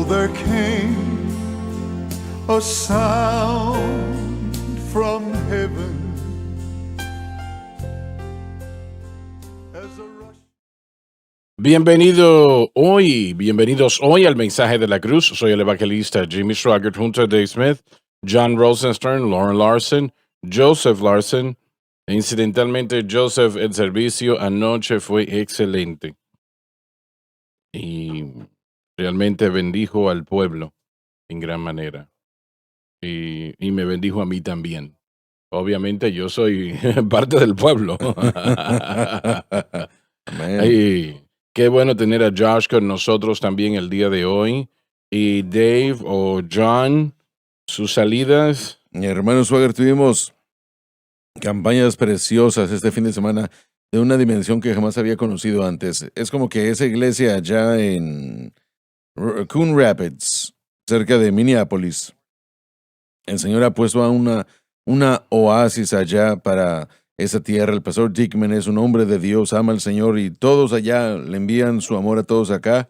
So there came a sound from heaven as a rush. Bienvenidos hoy al Mensaje de la Cruz. Soy el evangelista Jimmy Swaggart junto a Dave Smith, John Rosenstern, Lauren Larson, Joseph Larson. Incidentalmente, Joseph, el servicio anoche fue excelente y realmente bendijo al pueblo en gran manera y me bendijo a mí también. Obviamente yo soy parte del pueblo. Amén. Y qué bueno tener a Josh con nosotros también el día de hoy. Y Dave o John, sus salidas. Mi hermano Swagger, tuvimos campañas preciosas este fin de semana de una dimensión que jamás había conocido antes. Es como que esa iglesia allá en Coon Rapids, cerca de Minneapolis, el Señor ha puesto a una oasis allá para esa tierra. El pastor Dickman es un hombre de Dios, ama al Señor y todos allá le envían su amor a todos acá.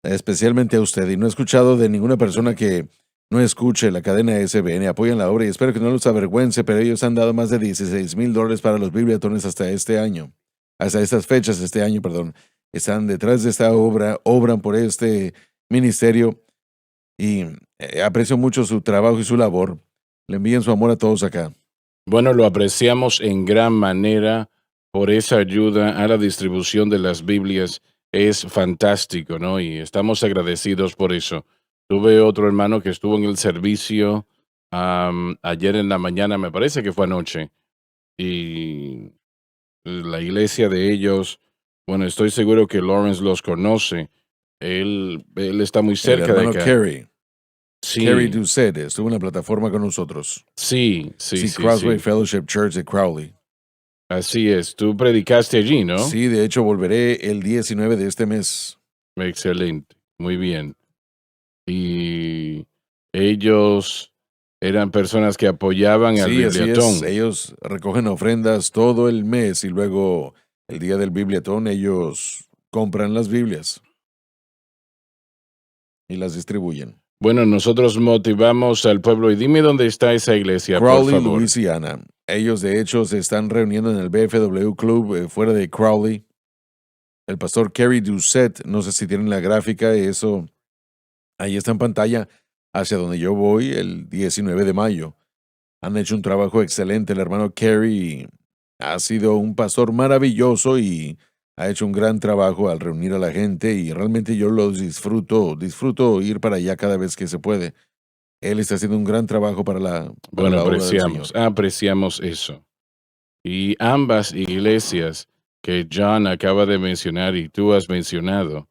Especialmente a usted. Y no he escuchado de ninguna persona que no escuche la cadena SBN. Apoyan la obra y espero que no los avergüence, pero ellos han dado más de $16,000 para los bibliatones hasta este año. Hasta estas fechas, este año, perdón. Están detrás de esta obra, obran por este ministerio y aprecio mucho su trabajo y su labor. Le envíen su amor a todos acá. Bueno, lo apreciamos en gran manera por esa ayuda a la distribución de las Biblias. Es fantástico, ¿no? Y estamos agradecidos por eso. Tuve otro hermano que estuvo en el servicio ayer en la mañana, me parece que fue anoche, y la iglesia de ellos, bueno, estoy seguro que Lawrence los conoce. Él está muy El cerca de hermano acá. Kerry Sí, Doucet estuvo en la plataforma con nosotros. sí, Crossway Fellowship Church de Crowley. Así es. Tú predicaste allí, ¿no? Sí, de hecho volveré el 19 de este mes. Excelente, muy bien. Y ellos eran personas que apoyaban al Sí, así Bibliatón. es. Ellos recogen ofrendas todo el mes y luego el día del Bibliatón ellos compran las Biblias y las distribuyen. Bueno, nosotros motivamos al pueblo y dime dónde está esa iglesia, Crowley, por favor. Louisiana. Ellos de hecho se están reuniendo en el BFW Club fuera de Crowley. El pastor Kerry Doucet, no sé si tienen la gráfica, eso ahí está en pantalla hacia donde yo voy el 19 de mayo. Han hecho un trabajo excelente. El hermano Kerry ha sido un pastor maravilloso y ha hecho un gran trabajo al reunir a la gente y realmente yo los disfruto ir para allá cada vez que se puede. Él está haciendo un gran trabajo para la Bueno, obra del Señor. apreciamos eso. Y ambas iglesias que John acaba de mencionar y tú has mencionado,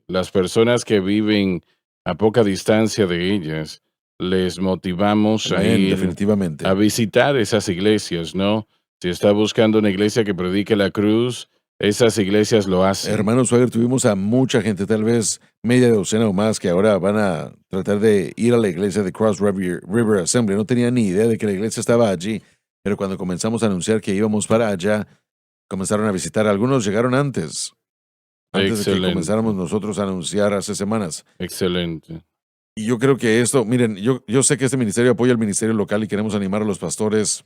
las personas que viven a poca distancia de ellas, les motivamos a Amén, ir definitivamente. a visitar esas iglesias, ¿no? Si está buscando una iglesia que predique la cruz, esas iglesias lo hacen. Hermano Swagger, tuvimos a mucha gente, tal vez media docena o más, que ahora van a tratar de ir a la iglesia de Cross River Assembly. No tenía ni idea de que la iglesia estaba allí, pero cuando comenzamos a anunciar que íbamos para allá, comenzaron a visitar. Algunos llegaron antes de que Excelente. comenzáramos nosotros a anunciar hace semanas. Excelente. Y yo creo que esto, miren, yo sé que este ministerio apoya al ministerio local y queremos animar a los pastores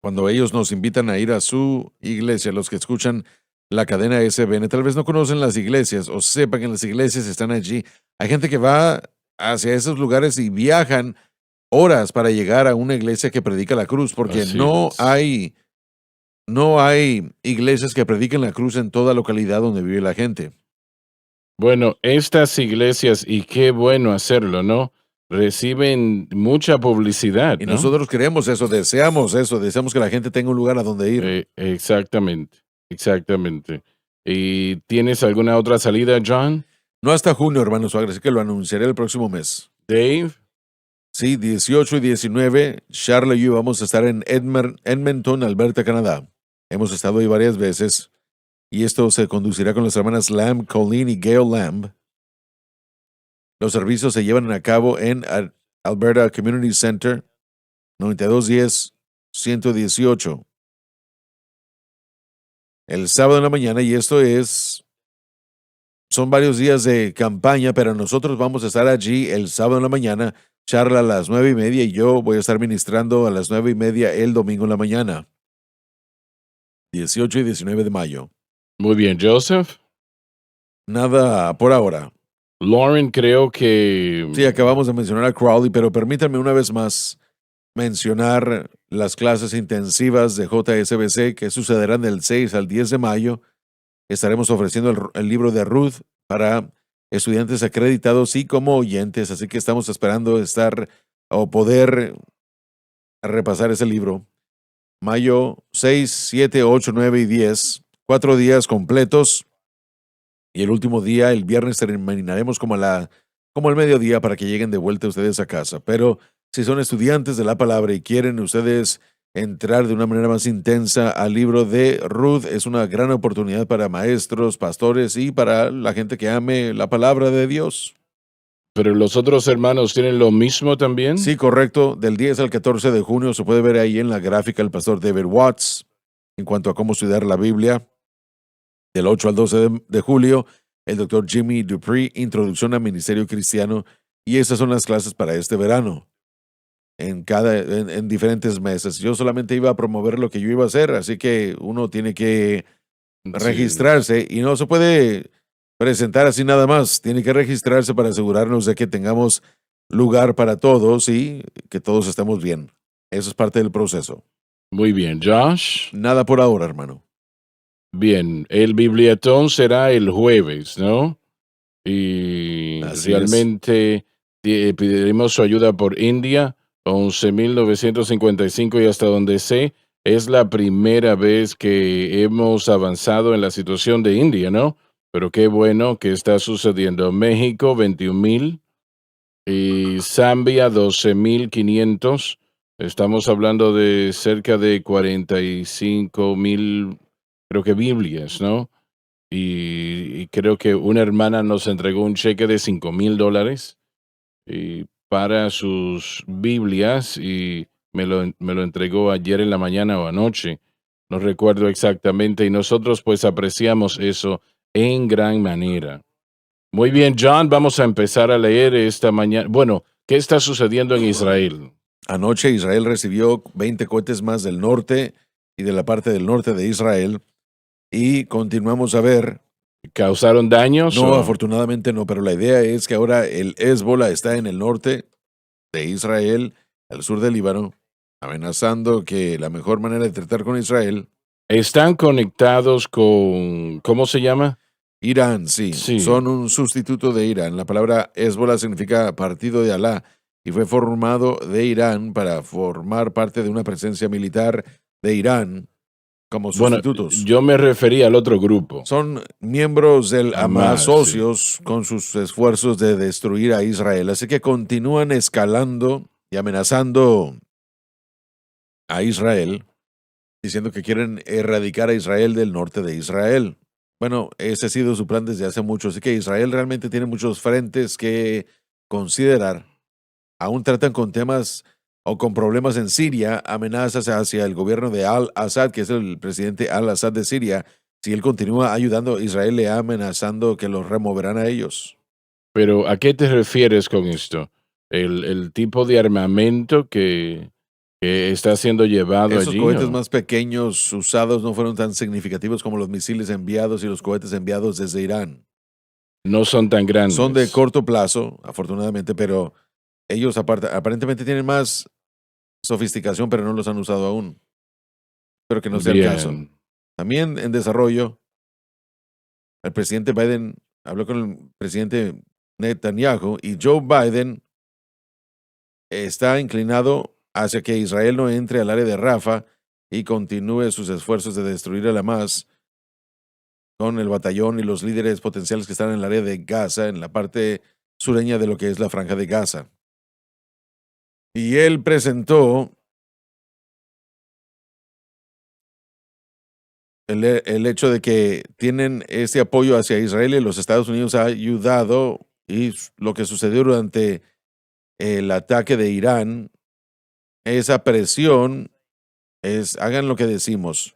cuando ellos nos invitan a ir a su iglesia, los que escuchan la cadena SBN, tal vez no conocen las iglesias o sepan que las iglesias están allí. Hay gente que va hacia esos lugares y viajan horas para llegar a una iglesia que predica la cruz, porque Así no es. hay iglesias que prediquen la cruz en toda localidad donde vive la gente. Bueno, estas iglesias, y qué bueno hacerlo, ¿no? Reciben mucha publicidad, Y ¿no? nosotros queremos eso, deseamos que la gente tenga un lugar a donde ir. Exactamente, exactamente. ¿Y tienes alguna otra salida, John? No hasta junio, hermano Suárez, así que lo anunciaré el próximo mes. Dave, Sí, 18 y 19, Charlotte y yo vamos a estar en Edmonton, Alberta, Canadá. Hemos estado ahí varias veces y esto se conducirá con las hermanas Lamb, Colleen y Gail Lamb. Los servicios se llevan a cabo en Alberta Community Center, 9210 118. El sábado en la mañana, y esto es son varios días de campaña, pero nosotros vamos a estar allí el sábado en la mañana, charla a las 9:30 y yo voy a estar ministrando a las 9:30 el domingo en la mañana, 18 y 19 de mayo. Muy bien, Joseph. Nada por ahora. Lauren, creo que Sí, acabamos de mencionar a Crowley, pero permítanme una vez más mencionar las clases intensivas de JSBC que sucederán del 6 al 10 de mayo. Estaremos ofreciendo el libro de Ruth para estudiantes acreditados y como oyentes, así que estamos esperando estar o poder repasar ese libro. Mayo 6, 7, 8, 9 y 10, 4 días completos. Y el último día, el viernes, terminaremos como el mediodía para que lleguen de vuelta ustedes a casa. Pero si son estudiantes de la palabra y quieren ustedes entrar de una manera más intensa al libro de Ruth, es una gran oportunidad para maestros, pastores y para la gente que ame la palabra de Dios. pero los otros hermanos tienen lo mismo también. Sí, correcto. Del 10 al 14 de junio se puede ver ahí en la gráfica el pastor David Watts en cuanto a cómo estudiar la Biblia. Del 8 al 12 de julio, el doctor Jimmy Dupree, Introducción al Ministerio Cristiano. Y esas son las clases para este verano. En diferentes meses. Yo solamente iba a promover lo que yo iba a hacer, así que uno tiene que Sí. registrarse y no se puede presentar así nada más. Tiene que registrarse para asegurarnos de que tengamos lugar para todos y que todos estemos bien. Eso es parte del proceso. Muy bien, Josh. Nada por ahora, hermano. Bien, el bibliatón será el jueves, ¿no? Y Así realmente pediremos su ayuda por India, 11.955 y hasta donde sé, es la primera vez que hemos avanzado en la situación de India, ¿no? Pero qué bueno que está sucediendo. México, 21.000 y Zambia, 12.500. Estamos hablando de cerca de 45.000, creo que Biblias, ¿no? Y creo que una hermana nos entregó un cheque de $5,000 para sus Biblias y me lo entregó ayer en la mañana o anoche. No recuerdo exactamente y nosotros pues apreciamos eso en gran manera. Muy bien, John, vamos a empezar a leer esta mañana. Bueno, ¿qué está sucediendo en Israel? Anoche Israel recibió 20 cohetes más del norte y de la parte del norte de Israel y continuamos a ver. ¿Causaron daños? No, o- afortunadamente no, pero la idea es que ahora el Hezbollah está en el norte de Israel, al sur del Líbano, amenazando que la mejor manera de tratar con Israel, ¿Están conectados con, cómo se llama? Irán, sí, Sí. son un sustituto de Irán. La palabra Hezbollah significa partido de Alá y fue formado de Irán para formar parte de una presencia militar de Irán como Bueno, sustitutos. yo me refería al otro grupo. Son miembros del Hamas, Hamas, socios con sus esfuerzos de destruir a Israel. Así que continúan escalando y amenazando a Israel, diciendo que quieren erradicar a Israel del norte de Israel. Bueno, ese ha sido su plan desde hace mucho. Así que Israel realmente tiene muchos frentes que considerar. Aún tratan con temas o con problemas en Siria, amenazas hacia el gobierno de Al-Assad, que es el presidente Al-Assad de Siria. Si él continúa ayudando, Israel le ha amenazando que los removerán a ellos. Pero ¿a qué te refieres con esto? El tipo de armamento que está siendo llevado Esos allí. cohetes ¿o? más pequeños usados no fueron tan significativos como los misiles enviados y los cohetes enviados desde Irán. No son tan Son de grandes. corto plazo, afortunadamente, pero ellos aparentemente tienen más sofisticación, pero no los han usado aún. Espero que no sea el caso. Bien. También en desarrollo, el presidente Biden habló con el presidente Netanyahu y Joe Biden está inclinado hacia que Israel no entre al área de Rafah y continúe sus esfuerzos de destruir a Hamas con el batallón y los líderes potenciales que están en el área de Gaza, en la parte sureña de lo que es la franja de Gaza. Y él presentó el hecho de que tienen este apoyo hacia Israel y los Estados Unidos ha ayudado y lo que sucedió durante el ataque de Irán, esa presión es, hagan lo que decimos.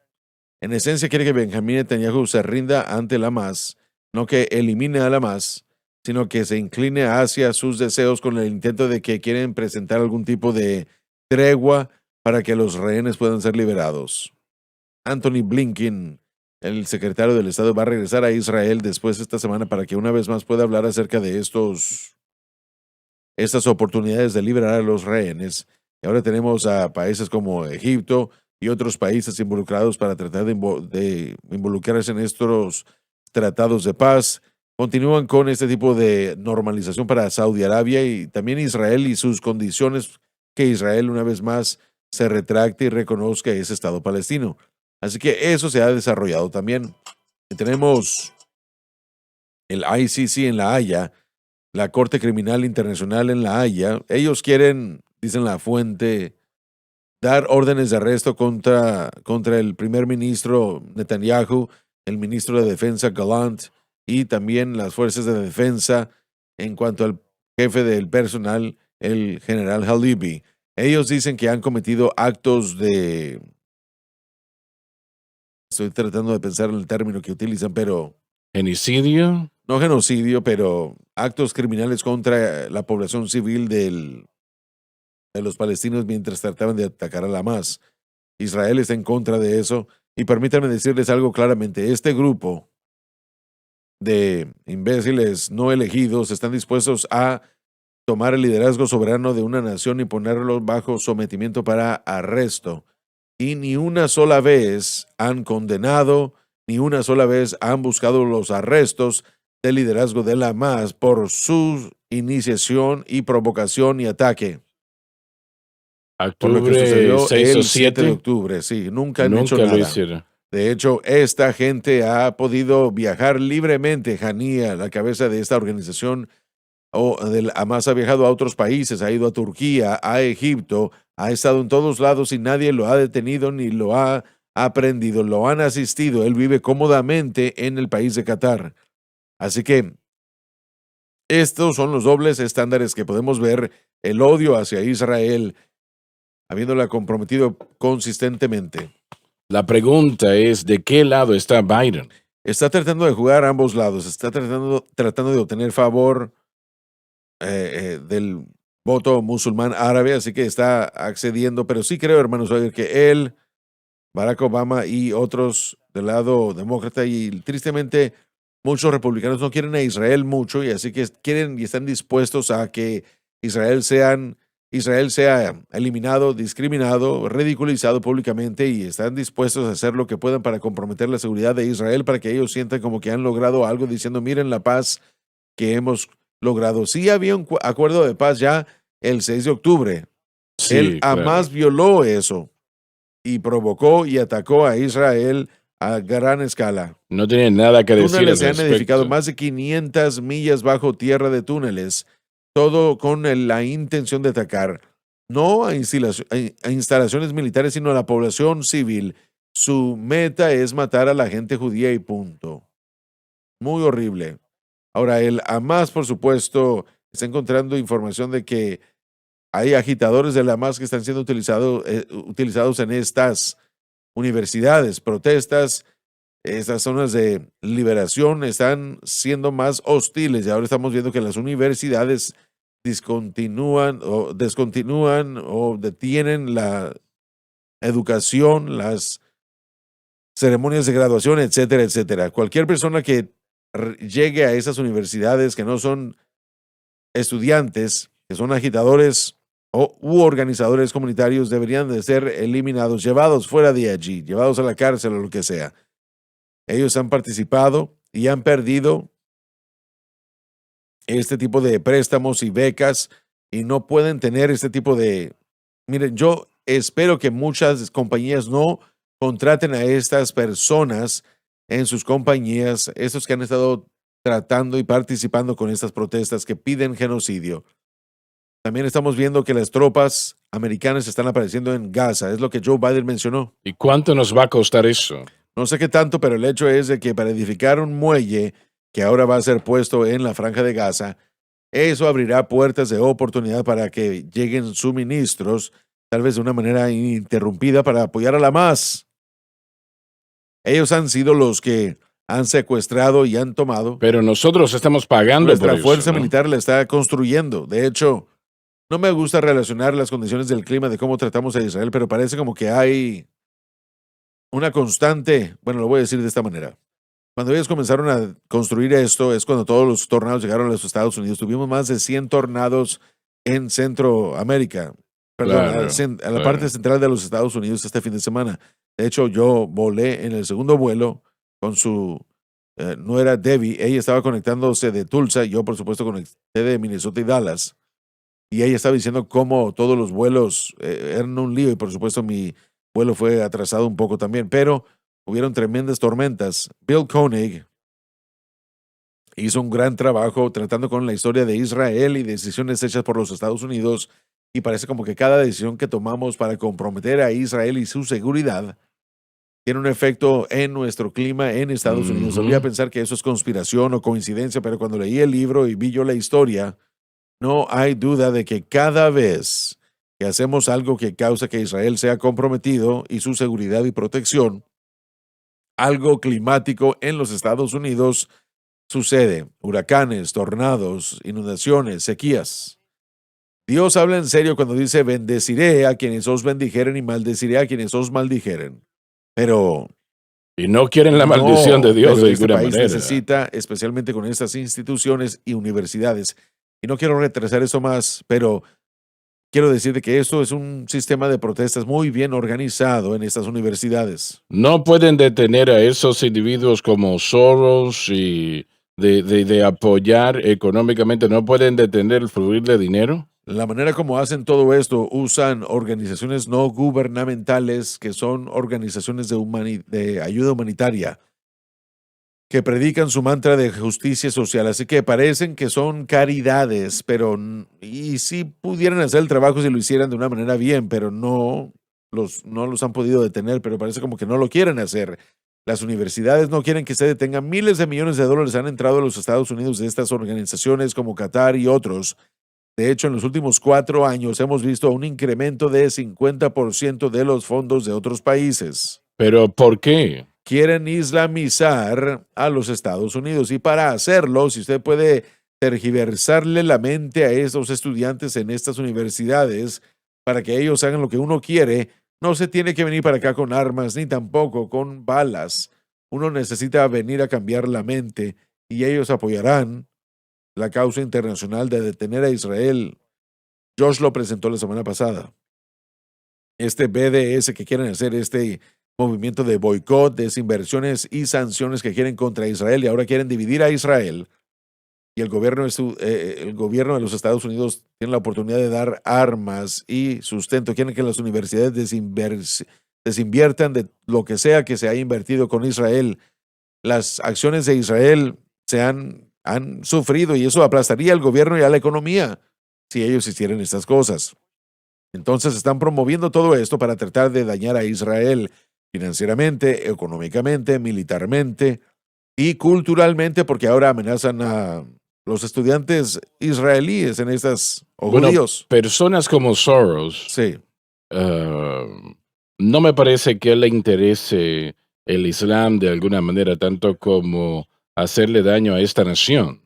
En esencia quiere que Benjamín Netanyahu se rinda ante el Hamas no que elimine a Hamas, sino que se incline hacia sus deseos con el intento de que quieren presentar algún tipo de tregua para que los rehenes puedan ser liberados. Anthony Blinken, el secretario del Estado, va a regresar a Israel después esta semana para que una vez más pueda hablar acerca de estas oportunidades de liberar a los rehenes. Y ahora tenemos a países como Egipto y otros países involucrados para tratar de involucrarse en estos tratados de paz. Continúan con este tipo de normalización para Saudi Arabia y también Israel y sus condiciones que Israel una vez más se retracte y reconozca ese Estado palestino. Así que eso se ha desarrollado también. Y tenemos el ICC en La Haya, la Corte Criminal Internacional en La Haya. Ellos quieren, dicen la fuente, dar órdenes de arresto contra el primer ministro Netanyahu, el ministro de Defensa Gallant y también las fuerzas de defensa en cuanto al jefe del personal, el general Halevi. Ellos dicen que han cometido actos de... Estoy tratando de pensar en el término que utilizan, pero... ¿Genocidio? No genocidio, pero actos criminales contra la población civil de los palestinos mientras trataban de atacar a Hamas. Israel está en contra de eso. Y permítanme decirles algo claramente. Este grupo de imbéciles no elegidos están dispuestos a tomar el liderazgo soberano de una nación y ponerlo bajo sometimiento para arresto. Y ni una sola vez han condenado, ni una sola vez han buscado los arrestos del liderazgo de Hamas por su iniciación y provocación y ataque. Por lo que Octubre sucedió 6 o el 7 de 7. octubre. Sí, nunca han hecho Nunca lo nada. hicieron. De hecho, esta gente ha podido viajar libremente. Hania, la cabeza de esta organización, del Hamas, ha viajado a otros países, ha ido a Turquía, a Egipto, ha estado en todos lados y nadie lo ha detenido ni lo ha aprendido, lo han asistido. Él vive cómodamente en el país de Qatar. Así que estos son los dobles estándares que podemos ver, el odio hacia Israel, habiéndola comprometido consistentemente. La pregunta es, ¿de qué lado está Biden? Está tratando de jugar a ambos lados, está tratando de obtener favor del voto musulmán árabe, así que está accediendo, pero sí creo, hermanos, que él, Barack Obama y otros del lado demócrata y tristemente muchos republicanos no quieren a Israel mucho y así que quieren y están dispuestos a que Israel sea eliminado, discriminado, ridiculizado públicamente y están dispuestos a hacer lo que puedan para comprometer la seguridad de Israel para que ellos sientan como que han logrado algo diciendo, miren la paz que hemos logrado. Sí había un acuerdo de paz ya el 6 de octubre. Sí, Él Hamas claro. violó eso y provocó y atacó a Israel a gran escala. No tiene nada que decir al Túneles se han edificado, respecto. más de 500 millas bajo tierra de túneles, todo con la intención de atacar, no a instalaciones militares, sino a la población civil. Su meta es matar a la gente judía y punto. Muy horrible. Ahora, el Hamas, por supuesto, está encontrando información de que hay agitadores del Hamas que están siendo utilizados en estas universidades, protestas. Estas zonas de liberación están siendo más hostiles y ahora estamos viendo que las universidades descontinúan o detienen la educación, las ceremonias de graduación, etcétera, etcétera. Cualquier persona que llegue a esas universidades que no son estudiantes, que son agitadores u organizadores comunitarios, deberían de ser eliminados, llevados fuera de allí, llevados a la cárcel o lo que sea. Ellos han participado y han perdido este tipo de préstamos y becas y no pueden tener este tipo de... Miren, yo espero que muchas compañías no contraten a estas personas en sus compañías, estos que han estado tratando y participando con estas protestas que piden genocidio. También estamos viendo que las tropas americanas están apareciendo en Gaza, es lo que Joe Biden mencionó. ¿Y cuánto nos va a costar eso? No sé qué tanto, pero el hecho es de que para edificar un muelle que ahora va a ser puesto en la Franja de Gaza, eso abrirá puertas de oportunidad para que lleguen suministros, tal vez de una manera ininterrumpida, para apoyar a la Hamas. Ellos han sido los que han secuestrado y han tomado. Pero nosotros estamos pagando por Nuestra eso, fuerza ¿no? militar la está construyendo. De hecho, no me gusta relacionar las condiciones del clima de cómo tratamos a Israel, pero parece como que hay una constante, bueno, lo voy a decir de esta manera. Cuando ellos comenzaron a construir esto, es cuando todos los tornados llegaron a los Estados Unidos. Tuvimos más de 100 tornados en Centroamérica, perdón, Claro, a la parte claro. central de los Estados Unidos este fin de semana. De hecho, yo volé en el segundo vuelo con su nuera Debbie. Ella estaba conectándose de Tulsa, yo por supuesto conecté de Minnesota y Dallas. Y ella estaba diciendo cómo todos los vuelos eran un lío y por supuesto mi vuelo fue atrasado un poco también, pero hubieron tremendas tormentas. Bill Koenig hizo un gran trabajo tratando con la historia de Israel y decisiones hechas por los Estados Unidos y parece como que cada decisión que tomamos para comprometer a Israel y su seguridad tiene un efecto en nuestro clima en Estados Unidos. Solía Ujú. pensar que eso es conspiración o coincidencia, pero cuando leí el libro y vi yo la historia, no hay duda de que cada vez que hacemos algo que causa que Israel sea comprometido y su seguridad y protección, algo climático en los Estados Unidos sucede. Huracanes, tornados, inundaciones, sequías. Dios habla en serio cuando dice, bendeciré a quienes os bendijeren y maldeciré a quienes os maldijeren. Pero Y no quieren la maldición de no, Dios pero de este alguna país manera. necesita, especialmente con estas instituciones y universidades, y no quiero retrasar eso más, pero quiero decirte que esto es un sistema de protestas muy bien organizado en estas universidades. No pueden detener a esos individuos como Soros y de apoyar económicamente, no pueden detener el fluir de dinero. La manera como hacen todo esto, usan organizaciones no gubernamentales que son organizaciones de ayuda humanitaria que predican su mantra de justicia social, así que parecen que son caridades, pero y si pudieran hacer el trabajo si lo hicieran de una manera bien, pero no los han podido detener, pero parece como que no lo quieren hacer. Las universidades no quieren que se detengan. Miles de millones de dólares han entrado a los Estados Unidos de estas organizaciones como Qatar y otros. De hecho, en los últimos 4 años hemos visto un incremento de 50% de los fondos de otros países. Pero ¿por qué? Quieren islamizar a los Estados Unidos y para hacerlo, si usted puede tergiversarle la mente a esos estudiantes en estas universidades para que ellos hagan lo que uno quiere, no se tiene que venir para acá con armas ni tampoco con balas. Uno necesita venir a cambiar la mente y ellos apoyarán la causa internacional de detener a Israel. Josh lo presentó la semana pasada. Este BDS que quieren hacer, este movimiento de boicot, desinversiones y sanciones que quieren contra Israel y ahora quieren dividir a Israel. Y el gobierno de los Estados Unidos tiene la oportunidad de dar armas y sustento. Quieren que las universidades desinviertan de lo que sea que se haya invertido con Israel. Las acciones de Israel han sufrido y eso aplastaría al gobierno y a la economía si ellos hicieran estas cosas. Entonces están promoviendo todo esto para tratar de dañar a Israel financieramente, económicamente, militarmente y culturalmente, porque ahora amenazan a los estudiantes israelíes en estas, o Bueno, judíos. personas como Soros, Sí, ah, no me parece que le interese el Islam de alguna manera, tanto como hacerle daño a esta nación.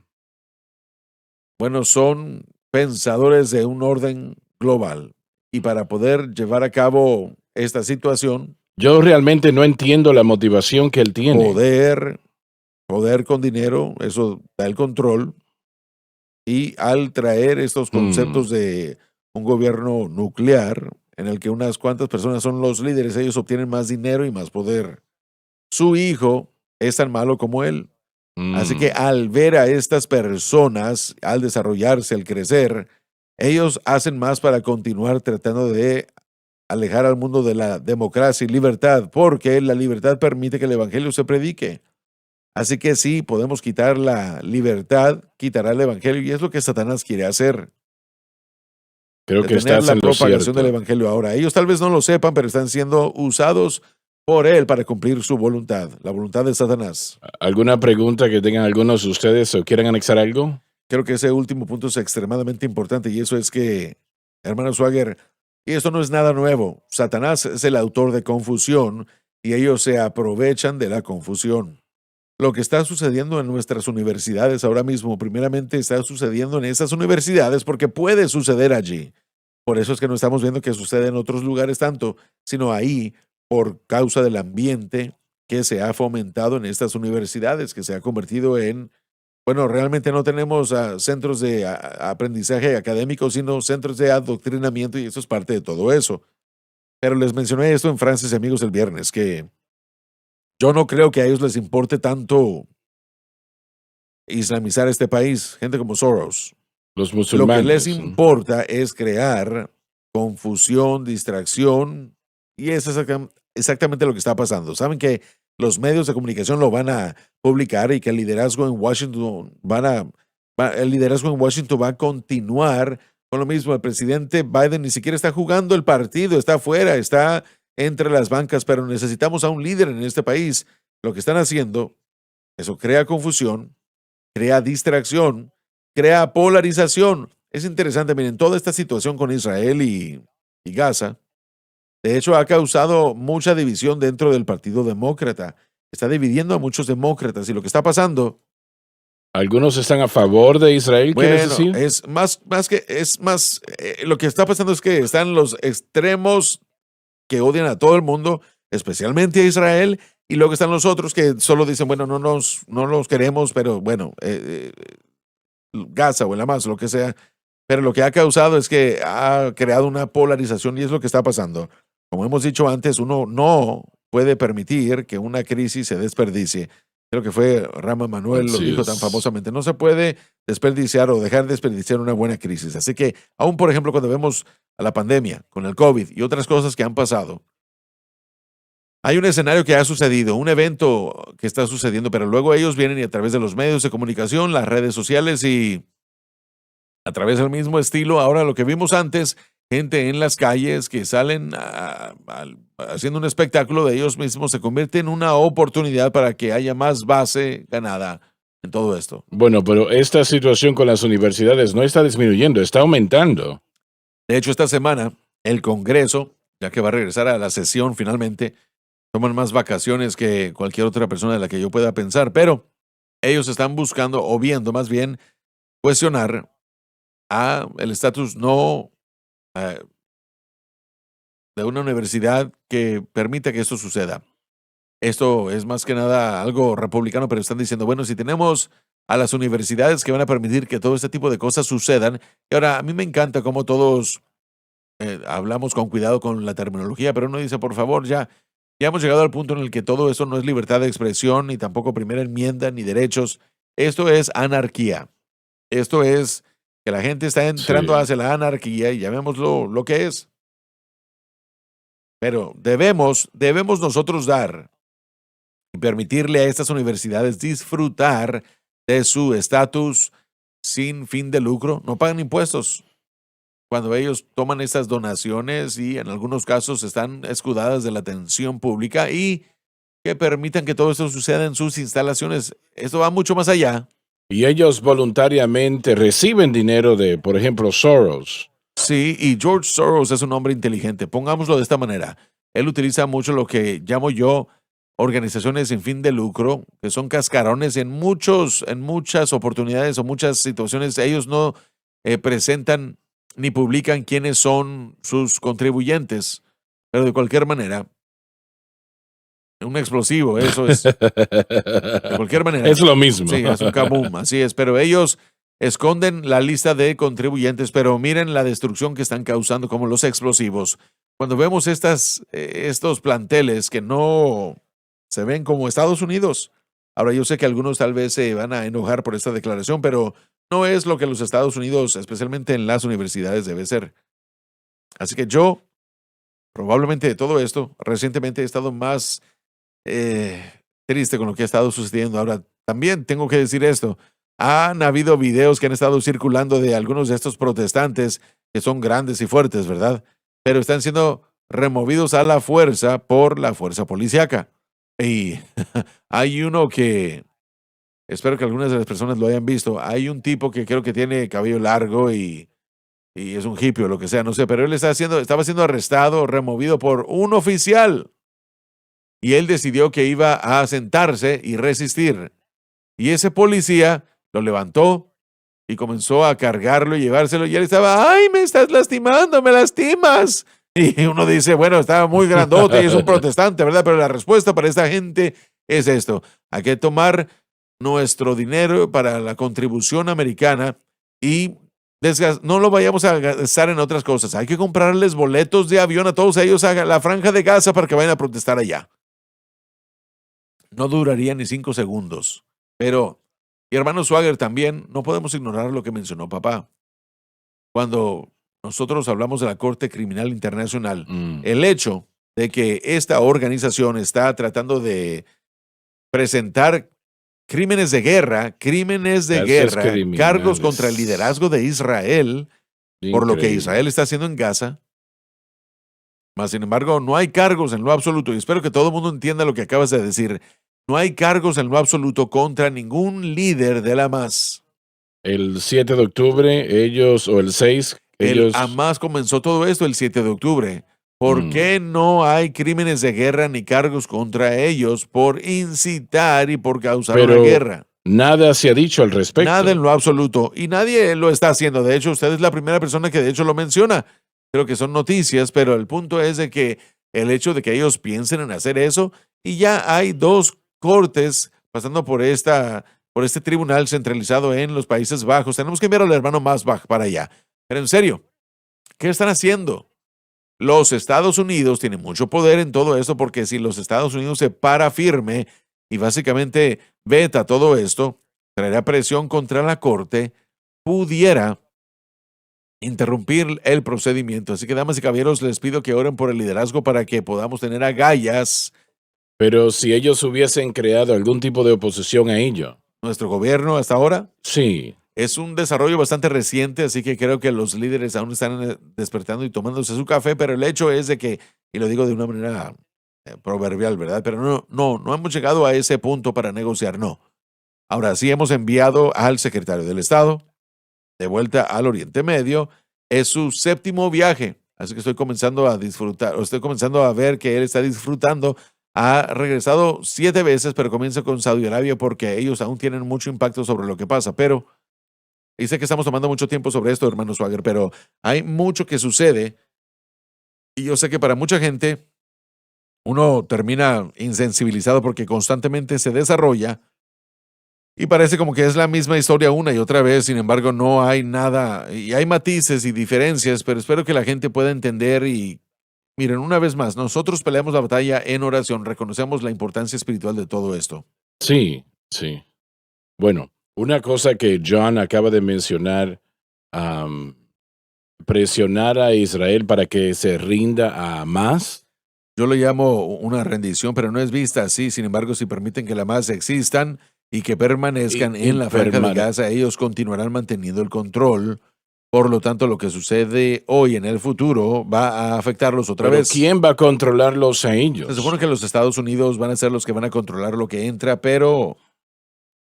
bueno, son pensadores de un orden global y para poder llevar a cabo esta situación, Yo realmente no entiendo la motivación que él tiene. poder con dinero, eso da el control. Y al traer estos Mm, conceptos de un gobierno nuclear, en el que unas cuantas personas son los líderes, ellos obtienen más dinero y más poder. Su hijo es tan malo como él. Así que mm. al ver a estas personas, al desarrollarse, al crecer, ellos hacen más para continuar tratando de alejar al mundo de la democracia y libertad, porque la libertad permite que el evangelio se predique. Así que sí, podemos quitar la libertad, quitará el evangelio, y es lo que Satanás quiere hacer, Creo que detener estás la en lo propagación del cierto. evangelio. Ahora, ellos tal vez no lo sepan, pero están siendo usados por él para cumplir su voluntad, la voluntad de Satanás. ¿Alguna pregunta que tengan algunos de ustedes o quieran anexar algo? Creo que ese último punto es extremadamente importante y eso es que, hermano Swagger, y esto no es nada nuevo, Satanás es el autor de confusión y ellos se aprovechan de la confusión. lo que está sucediendo en nuestras universidades ahora mismo, primeramente está sucediendo en esas universidades porque puede suceder allí. Por eso es que no estamos viendo que sucede en otros lugares tanto, sino ahí por causa del ambiente que se ha fomentado en estas universidades, que se ha convertido en, bueno, realmente no tenemos centros de aprendizaje académico, sino centros de adoctrinamiento y eso es parte de todo eso. Pero les mencioné esto en Francis y Amigos el viernes, que yo no creo que a ellos les importe tanto islamizar este país, gente como Soros. Los Lo que les musulmanes. importa es crear confusión, distracción, y es exactamente lo que está pasando. Saben que los medios de comunicación lo van a publicar y que el liderazgo en Washington el liderazgo en Washington va a continuar con lo mismo. El presidente Biden ni siquiera está jugando el partido, está afuera, está entre las bancas, pero necesitamos a un líder en este país. Lo que están haciendo, eso crea confusión, crea distracción, crea polarización. Es interesante, miren, toda esta situación con Israel y Gaza, de hecho, ha causado mucha división dentro del Partido Demócrata. Está dividiendo a muchos demócratas y lo que está pasando, Algunos están a favor de Israel, ¿quieres bueno, decir? lo que está pasando es que están los extremos que odian a todo el mundo, especialmente a Israel, y luego están los otros que solo dicen, bueno, no los queremos, pero bueno, Gaza o el Hamas, lo que sea. Pero lo que ha causado es que ha creado una polarización y es lo que está pasando. Como hemos dicho antes, uno no puede permitir que una crisis se desperdicie. Creo que fue Rama Manuel lo Así dijo tan es. famosamente. No se puede desperdiciar o dejar de desperdiciar una buena crisis. Así que, aún por ejemplo, cuando vemos a la pandemia con el COVID y otras cosas que han pasado, hay un escenario que ha sucedido, un evento que está sucediendo, pero luego ellos vienen y a través de los medios de comunicación, las redes sociales y a través del mismo estilo, ahora lo que vimos antes, gente en las calles que salen haciendo un espectáculo de ellos mismos, se convierte en una oportunidad para que haya más base ganada en todo esto. Bueno, pero esta situación con las universidades no está disminuyendo, está aumentando. De hecho, esta semana el Congreso, ya que va a regresar a la sesión finalmente, toman más vacaciones que cualquier otra persona de la que yo pueda pensar, pero ellos están buscando o viendo más bien cuestionar el estatus no eh, de una universidad que permita que esto suceda. Esto es más que nada algo republicano, pero están diciendo, bueno, si tenemos a las universidades que van a permitir que todo este tipo de cosas sucedan, y ahora a mí me encanta cómo todos hablamos con cuidado con la terminología, pero uno dice, por favor, ya hemos llegado al punto en el que todo eso no es libertad de expresión, ni tampoco primera enmienda, ni derechos. Esto es anarquía. Esto es que la gente está entrando Sí. hacia la anarquía y llamémoslo lo que es. Pero debemos nosotros dar y permitirle a estas universidades disfrutar de su estatus sin fin de lucro. No pagan impuestos cuando ellos toman estas donaciones y en algunos casos están escudadas de la atención pública y que permitan que todo esto suceda en sus instalaciones. Esto va mucho más allá. Y ellos voluntariamente reciben dinero de, por ejemplo, Soros. Sí, y George Soros es un hombre inteligente. Pongámoslo de esta manera. Él utiliza mucho lo que llamo yo organizaciones sin fin de lucro, que son cascarones en muchas oportunidades o muchas situaciones. Ellos no presentan ni publican quiénes son sus contribuyentes, pero de cualquier manera, un explosivo, eso es, de cualquier manera. Es lo mismo. Sí, es un kaboom, así es, pero ellos esconden la lista de contribuyentes, pero miren la destrucción que están causando como los explosivos. Cuando vemos estos planteles que no se ven como Estados Unidos, ahora yo sé que algunos tal vez se van a enojar por esta declaración, pero no es lo que los Estados Unidos, especialmente en las universidades, debe ser. Así que yo, probablemente de todo esto, recientemente he estado más triste con lo que ha estado sucediendo. Ahora, también tengo que decir esto. Han habido videos que han estado circulando de algunos de estos protestantes que son grandes y fuertes, ¿verdad? Pero están siendo removidos a la fuerza por la fuerza policíaca. Y hay uno que, espero que algunas de las personas lo hayan visto, hay un tipo que creo que tiene cabello largo y es un hippie o lo que sea, no sé, pero él estaba siendo arrestado, removido por un oficial. y él decidió que iba a sentarse y resistir. Y ese policía lo levantó y comenzó a cargarlo y llevárselo, y él estaba, ¡ay, me estás lastimando, me lastimas! Y uno dice, bueno, estaba muy grandote y es un protestante, ¿verdad? Pero la respuesta para esta gente es esto: hay que tomar nuestro dinero para la contribución americana y no lo vayamos a gastar en otras cosas. Hay que comprarles boletos de avión a todos ellos a la Franja de Gaza para que vayan a protestar allá. No duraría ni 5 segundos. Pero, y hermano Swagger, también no podemos ignorar lo que mencionó papá. Cuando nosotros hablamos de la Corte Criminal Internacional, el hecho de que esta organización está tratando de presentar crímenes de guerra, cargos contra el liderazgo de Israel, por lo que Israel está haciendo en Gaza. Mas, sin embargo, no hay cargos en lo absoluto, y espero que todo el mundo entienda lo que acabas de decir. No hay cargos en lo absoluto contra ningún líder del Hamas. El 7 de octubre, ellos, o el 6, El Hamas comenzó todo esto el 7 de octubre. ¿Por qué no hay crímenes de guerra ni cargos contra ellos por incitar y por causar una guerra? Nada se ha dicho al respecto. Nada en lo absoluto. Y nadie lo está haciendo. De hecho, usted es la primera persona que de hecho lo menciona. Creo que son noticias, pero el punto es de que el hecho de que ellos piensen en hacer eso, y ya hay 2 cortes pasando por este tribunal centralizado en los Países Bajos. Tenemos que enviar al hermano Masbach para allá. Pero en serio, ¿qué están haciendo? Los Estados Unidos tienen mucho poder en todo esto, porque si los Estados Unidos se para firme y básicamente veta todo esto, traerá presión contra la corte, pudiera interrumpir el procedimiento. Así que, damas y caballeros, les pido que oren por el liderazgo para que podamos tener agallas. Pero si ellos hubiesen creado algún tipo de oposición a ello. Nuestro gobierno hasta ahora. Sí. Es un desarrollo bastante reciente, así que creo que los líderes aún están despertando y tomándose su café, pero el hecho es de que, y lo digo de una manera proverbial, ¿verdad? Pero no hemos llegado a ese punto para negociar, no. Ahora sí hemos enviado al secretario del Estado de vuelta al Oriente Medio. Es su 7º viaje, así que estoy comenzando a ver que él está disfrutando. Ha regresado 7 veces, pero comienza con Saudi Arabia porque ellos aún tienen mucho impacto sobre lo que pasa, pero... Y sé que estamos tomando mucho tiempo sobre esto, hermano Swagger, pero hay mucho que sucede y yo sé que para mucha gente uno termina insensibilizado porque constantemente se desarrolla y parece como que es la misma historia una y otra vez. Sin embargo, no hay nada, y hay matices y diferencias, pero espero que la gente pueda entender. Y miren, una vez más, nosotros peleamos la batalla en oración, reconocemos la importancia espiritual de todo esto. Sí. Bueno, una cosa que John acaba de mencionar, presionar a Israel para que se rinda a Hamas. Yo lo llamo una rendición, pero no es vista así. Sin embargo, si permiten que la Hamas existan y que permanezcan en la Franja de Gaza, ellos continuarán manteniendo el control. Por lo tanto, lo que sucede hoy en el futuro va a afectarlos otra vez. ¿Quién va a controlarlos a ellos? Se supone que los Estados Unidos van a ser los que van a controlar lo que entra, pero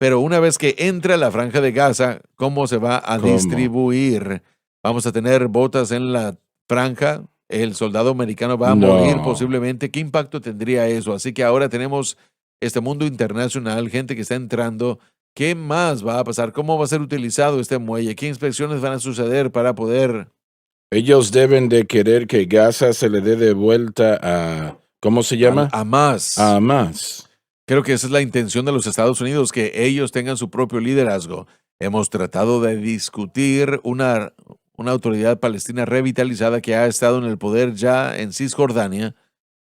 una vez que entra la Franja de Gaza, ¿cómo se va a distribuir? Vamos a tener botas en la franja. El soldado americano va a morir posiblemente. ¿Qué impacto tendría eso? Así que ahora tenemos este mundo internacional, gente que está entrando. ¿Qué más va a pasar? ¿Cómo va a ser utilizado este muelle? ¿Qué inspecciones van a suceder para poder? Ellos deben de querer que Gaza se le dé de vuelta a, ¿cómo se llama? A Hamas. A Hamas. Creo que esa es la intención de los Estados Unidos, que ellos tengan su propio liderazgo. Hemos tratado de discutir una autoridad palestina revitalizada que ha estado en el poder ya en Cisjordania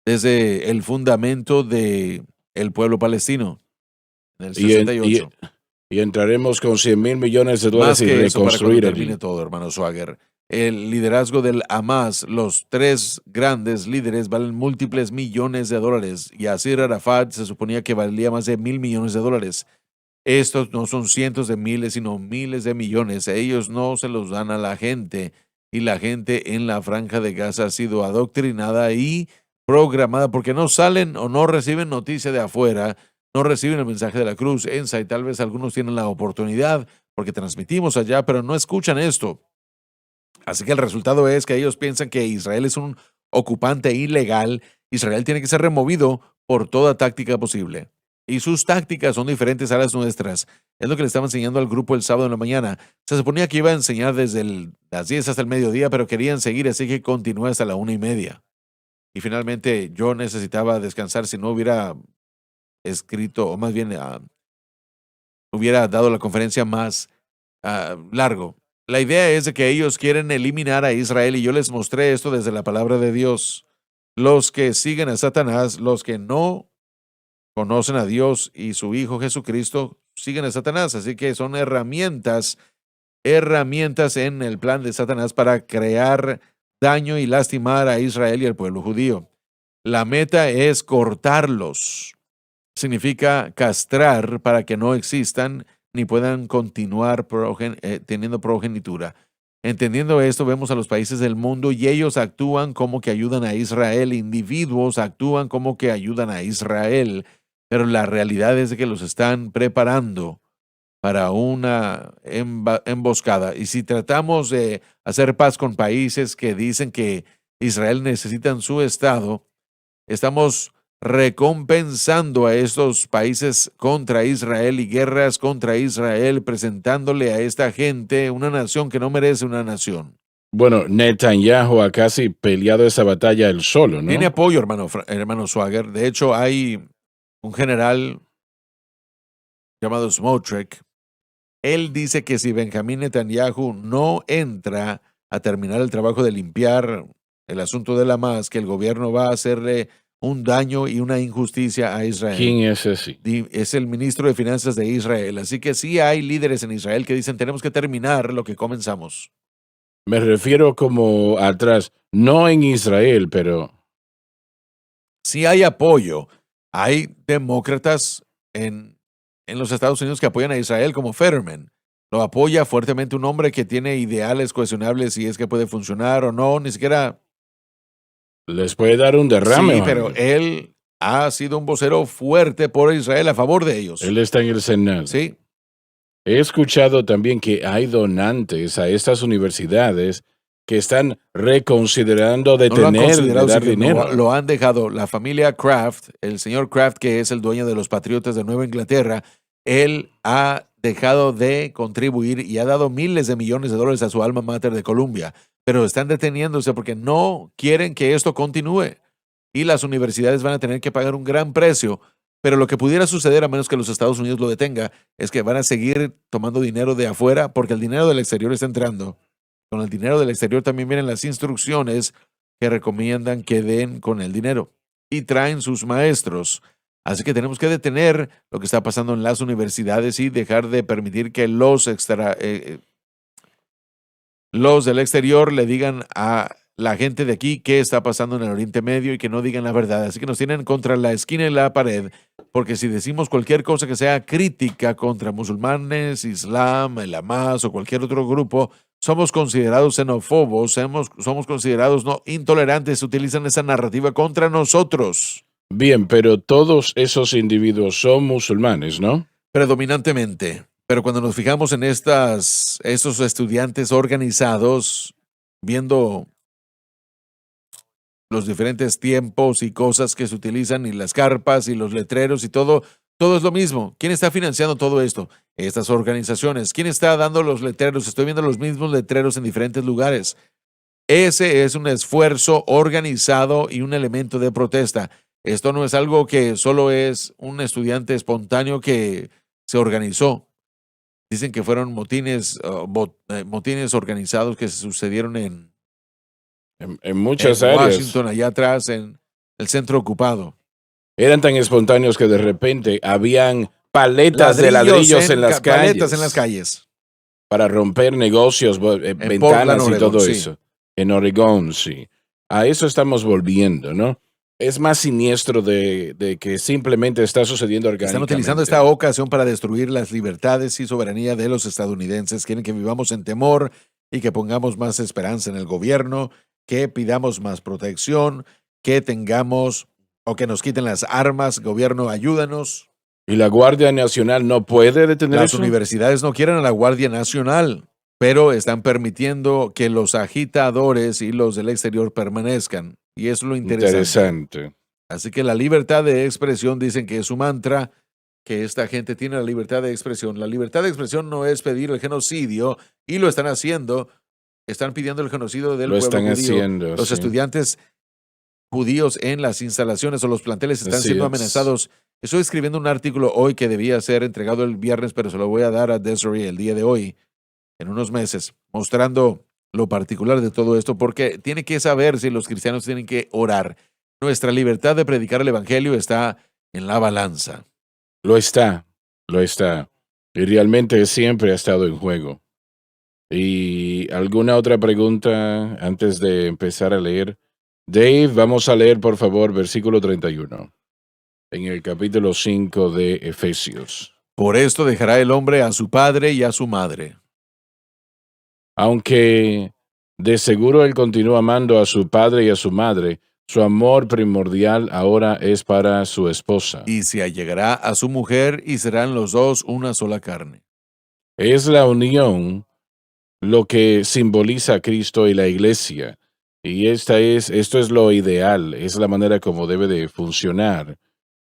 desde el fundamento del pueblo palestino en el 68. Y entraremos con $100 millones y reconstruir eso termine todo, hermano Swagger. El liderazgo del Hamas, los 3 grandes líderes valen múltiples millones de dólares. Yasser Arafat se suponía que valía más de $1,000 millones. Estos no son cientos de miles, sino miles de millones. Ellos no se los dan a la gente. Y la gente en la Franja de Gaza ha sido adoctrinada y programada porque no salen o no reciben noticia de afuera, no reciben el mensaje de la cruz. Y tal vez algunos tienen la oportunidad porque transmitimos allá, pero no escuchan esto. Así que el resultado es que ellos piensan que Israel es un ocupante ilegal. Israel tiene que ser removido por toda táctica posible. Y sus tácticas son diferentes a las nuestras. Es lo que le estaba enseñando al grupo el sábado en la mañana. Se suponía que iba a enseñar desde las 10 hasta el mediodía, pero querían seguir, así que continué hasta la 1:30. Y finalmente yo necesitaba descansar si no hubiera escrito, o más bien hubiera dado la conferencia más largo. La idea es de que ellos quieren eliminar a Israel y yo les mostré esto desde la palabra de Dios. Los que siguen a Satanás, los que no conocen a Dios y su Hijo Jesucristo, siguen a Satanás. Así que son herramientas en el plan de Satanás para crear daño y lastimar a Israel y al pueblo judío. La meta es cortarlos. Significa castrar para que no existan ni puedan continuar teniendo progenitura. Entendiendo esto, vemos a los países del mundo y ellos actúan como que ayudan a Israel. Individuos actúan como que ayudan a Israel, pero la realidad es que los están preparando para una emboscada. Y si tratamos de hacer paz con países que dicen que Israel necesita su Estado, estamos recompensando a estos países contra Israel y guerras contra Israel, presentándole a esta gente una nación que no merece una nación. Bueno, Netanyahu ha casi peleado esa batalla él solo, ¿no? Tiene apoyo, hermano Swagger. De hecho, hay un general llamado Smotrich. Él dice que si Benjamín Netanyahu no entra a terminar el trabajo de limpiar el asunto de la Hamas, que el gobierno va a hacerle un daño y una injusticia a Israel. ¿Quién es ese? Es el ministro de Finanzas de Israel. Así que sí hay líderes en Israel que dicen tenemos que terminar lo que comenzamos. Me refiero como atrás, no en Israel, pero Sí hay apoyo. Hay demócratas en los Estados Unidos que apoyan a Israel, como Fetterman. Lo apoya fuertemente un hombre que tiene ideales cuestionables si es que puede funcionar o no, ni siquiera. les puede dar un derrame. Sí, o pero algo. él ha sido un vocero fuerte por Israel a favor de ellos. Él está en el Senado. Sí, He escuchado también que hay donantes a estas universidades que están reconsiderando no lo han detener de considerado, dar sí que dinero. lo han dejado. La familia Kraft, el señor Kraft, que es el dueño de los Patriotas de Nueva Inglaterra, él ha dejado de contribuir y ha dado miles de millones de dólares a su alma mater de Columbia, pero están deteniéndose porque no quieren que esto continúe y las universidades van a tener que pagar un gran precio. Pero lo que pudiera suceder, a menos que los Estados Unidos lo detenga, es que van a seguir tomando dinero de afuera porque el dinero del exterior está entrando. Con el dinero del exterior también vienen las instrucciones que recomiendan que den con el dinero y traen sus maestros. Así que tenemos que detener lo que está pasando en las universidades y dejar de permitir que los del exterior le digan a la gente de aquí qué está pasando en el Oriente Medio y que no digan la verdad. Así que nos tienen contra la esquina y la pared, porque si decimos cualquier cosa que sea crítica contra musulmanes, Islam, el Hamas o cualquier otro grupo, somos considerados xenófobos, somos considerados no intolerantes, utilizan esa narrativa contra nosotros. Bien, pero todos esos individuos son musulmanes, ¿no? Predominantemente. Pero cuando nos fijamos en estos estudiantes organizados, viendo los diferentes tiempos y cosas que se utilizan y las carpas y los letreros y todo es lo mismo. ¿Quién está financiando todo esto? Estas organizaciones. ¿Quién está dando los letreros? Estoy viendo los mismos letreros en diferentes lugares. Ese es un esfuerzo organizado y un elemento de protesta. Esto no es algo que solo es un estudiante espontáneo que se organizó. Dicen que fueron motines organizados que se sucedieron en muchas áreas. Washington, allá atrás, en el centro ocupado. Eran tan espontáneos que de repente habían paletas de ladrillos en las calles. Paletas en las calles. Para romper negocios, ventanas Portland, y Oregón, todo sí. eso. En Oregón, sí. A eso estamos volviendo, ¿no? Es más siniestro de que simplemente está sucediendo orgánicamente. Están utilizando esta ocasión para destruir las libertades y soberanía de los estadounidenses. Quieren que vivamos en temor y que pongamos más esperanza en el gobierno, que pidamos más protección, que tengamos o que nos quiten las armas. Gobierno, ayúdanos. ¿Y la Guardia Nacional no puede detener Las eso? universidades no quieren a la Guardia Nacional, pero están permitiendo que los agitadores y los del exterior permanezcan. Y eso es lo interesante. Interesante. Así que la libertad de expresión dicen que es su mantra, que esta gente tiene la libertad de expresión. La libertad de expresión no es pedir el genocidio, y lo están haciendo. Están pidiendo el genocidio del Lo pueblo están judío. haciendo, Los sí. estudiantes judíos en las instalaciones o los planteles están Así siendo es. amenazados. Estoy escribiendo un artículo hoy que debía ser entregado el viernes, pero se lo voy a dar a Desiree el día de hoy, en unos meses, mostrando lo particular de todo esto, porque tiene que saber si los cristianos tienen que orar. Nuestra libertad de predicar el evangelio está en la balanza. Lo está, lo está. Y realmente siempre ha estado en juego. ¿Y alguna otra pregunta antes de empezar a leer? Dave, vamos a leer por favor versículo 31 en el capítulo 5 de Efesios. Por esto dejará el hombre a su padre y a su madre. Aunque de seguro él continúa amando a su padre y a su madre, su amor primordial ahora es para su esposa. Y se allegará a su mujer y serán los dos una sola carne. Es la unión lo que simboliza a Cristo y la iglesia. Y esto es lo ideal, es la manera como debe de funcionar.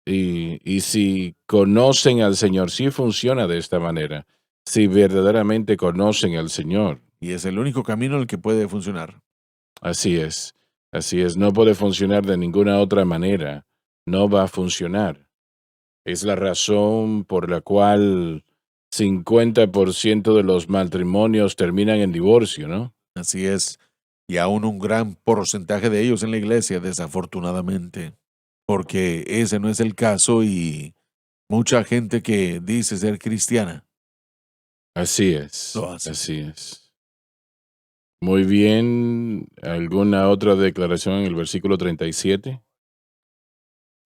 Y si conocen al Señor, sí funciona de esta manera. Si verdaderamente conocen al Señor. Y es el único camino en el que puede funcionar. Así es, así es. No puede funcionar de ninguna otra manera. No va a funcionar. Es la razón por la cual 50% de los matrimonios terminan en divorcio, ¿no? Así es. Y aún un gran porcentaje de ellos en la iglesia, desafortunadamente. Porque ese no es el caso y mucha gente que dice ser cristiana Así es, lo hace. así es. Muy bien. ¿Alguna otra declaración en el versículo 37?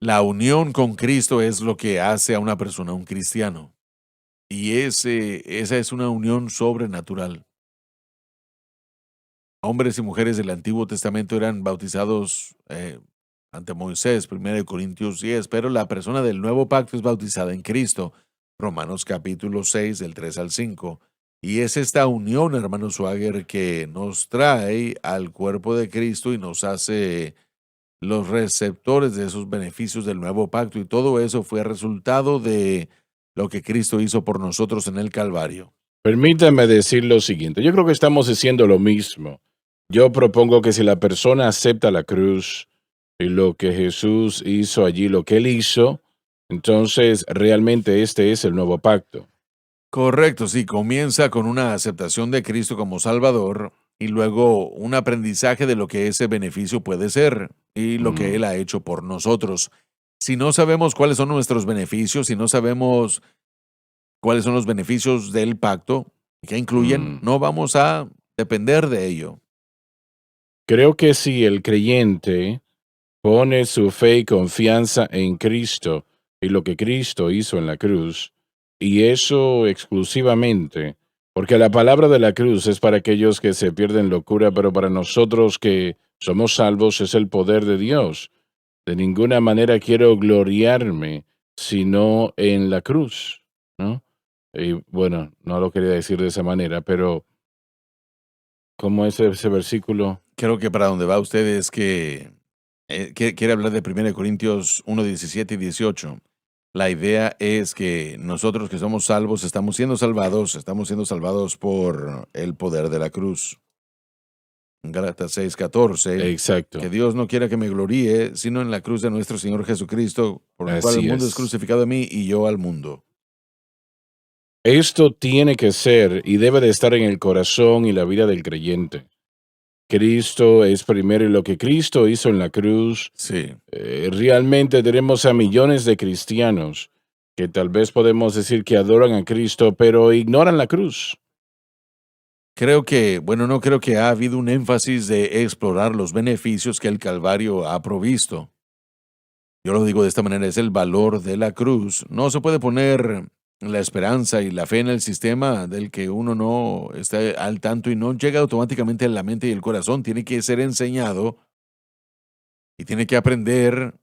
La unión con Cristo es lo que hace a una persona un cristiano. Y esa es una unión sobrenatural. Hombres y mujeres del Antiguo Testamento eran bautizados ante Moisés, 1 Corintios 10, pero la persona del Nuevo Pacto es bautizada en Cristo, Romanos capítulo 6, del 3 al 5. Y es esta unión, hermano Swagger, que nos trae al cuerpo de Cristo y nos hace los receptores de esos beneficios del Nuevo Pacto. Y todo eso fue resultado de lo que Cristo hizo por nosotros en el Calvario. Permítame decir lo siguiente. Yo creo que estamos haciendo lo mismo. Yo propongo que si la persona acepta la cruz y lo que Jesús hizo allí, lo que él hizo, entonces realmente este es el nuevo pacto. Correcto, sí, comienza con una aceptación de Cristo como Salvador y luego un aprendizaje de lo que ese beneficio puede ser y lo que Él ha hecho por nosotros. Si no sabemos cuáles son nuestros beneficios, si no sabemos cuáles son los beneficios del pacto que incluyen, no vamos a depender de ello. Creo que si el creyente pone su fe y confianza en Cristo y lo que Cristo hizo en la cruz, y eso exclusivamente, porque la palabra de la cruz es para aquellos que se pierden locura, pero para nosotros que somos salvos es el poder de Dios. De ninguna manera quiero gloriarme, sino en la cruz, ¿no? Y bueno, no lo quería decir de esa manera, pero ¿cómo es ese versículo? Creo que para donde va usted es que quiere hablar de 1 Corintios 1, 17 y 18. La idea es que nosotros que somos salvos estamos siendo salvados por el poder de la cruz. Gálatas 6, 14. Exacto. Que Dios no quiera que me gloríe, sino en la cruz de nuestro Señor Jesucristo, por el cual el Así mundo es. es crucificado a mí y yo al mundo. Esto tiene que ser y debe de estar en el corazón y la vida del creyente. Cristo es primero y lo que Cristo hizo en la cruz. Sí. Realmente tenemos a millones de cristianos que tal vez podemos decir que adoran a Cristo, pero ignoran la cruz. No creo que ha habido un énfasis de explorar los beneficios que el Calvario ha provisto. Yo lo digo de esta manera, es el valor de la cruz. No se puede poner la esperanza y la fe en el sistema del que uno no está al tanto y no llega automáticamente a la mente y el corazón. Tiene que ser enseñado y tiene que aprender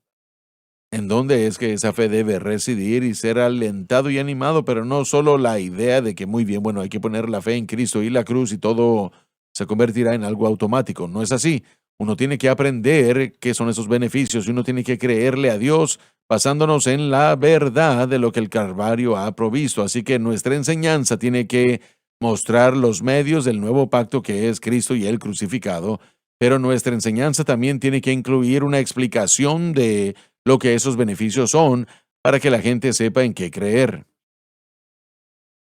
en dónde es que esa fe debe residir y ser alentado y animado, pero no solo la idea de que muy bien, bueno, hay que poner la fe en Cristo y la cruz y todo se convertirá en algo automático. No es así. uno tiene que aprender qué son esos beneficios y uno tiene que creerle a Dios basándonos en la verdad de lo que el Calvario ha provisto. Así que nuestra enseñanza tiene que mostrar los medios del nuevo pacto que es Cristo y el crucificado, pero nuestra enseñanza también tiene que incluir una explicación de lo que esos beneficios son para que la gente sepa en qué creer.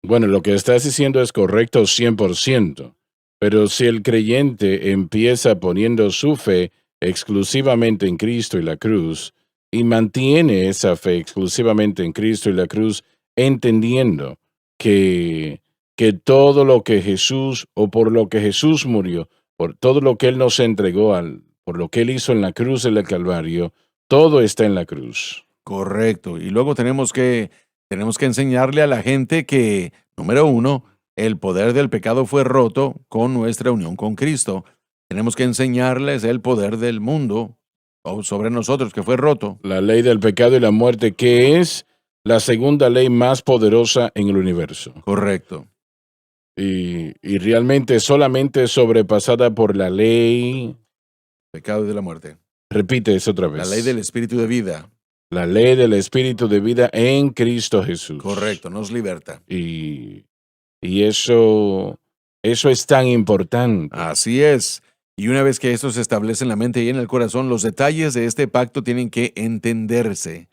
Bueno, lo que estás diciendo es correcto 100%, pero si el creyente empieza poniendo su fe exclusivamente en Cristo y la cruz, y mantiene esa fe exclusivamente en Cristo y la cruz, entendiendo que, que todo lo que Jesús, o por lo que Jesús murió, por todo lo que Él nos entregó, por lo que Él hizo en la cruz del Calvario, todo está en la cruz. Correcto. Y luego tenemos que enseñarle a la gente que, número uno, el poder del pecado fue roto con nuestra unión con Cristo. Tenemos que enseñarles el poder del mundo sobre nosotros que fue roto. La ley del pecado y la muerte, que es la segunda ley más poderosa en el universo. Correcto. Y realmente solamente sobrepasada por la ley. Pecado y de la muerte. Repite eso otra vez. La ley del espíritu de vida. La ley del espíritu de vida en Cristo Jesús. Correcto, nos liberta. Y eso es tan importante. Así es. Y una vez que esto se establece en la mente y en el corazón, los detalles de este pacto tienen que entenderse.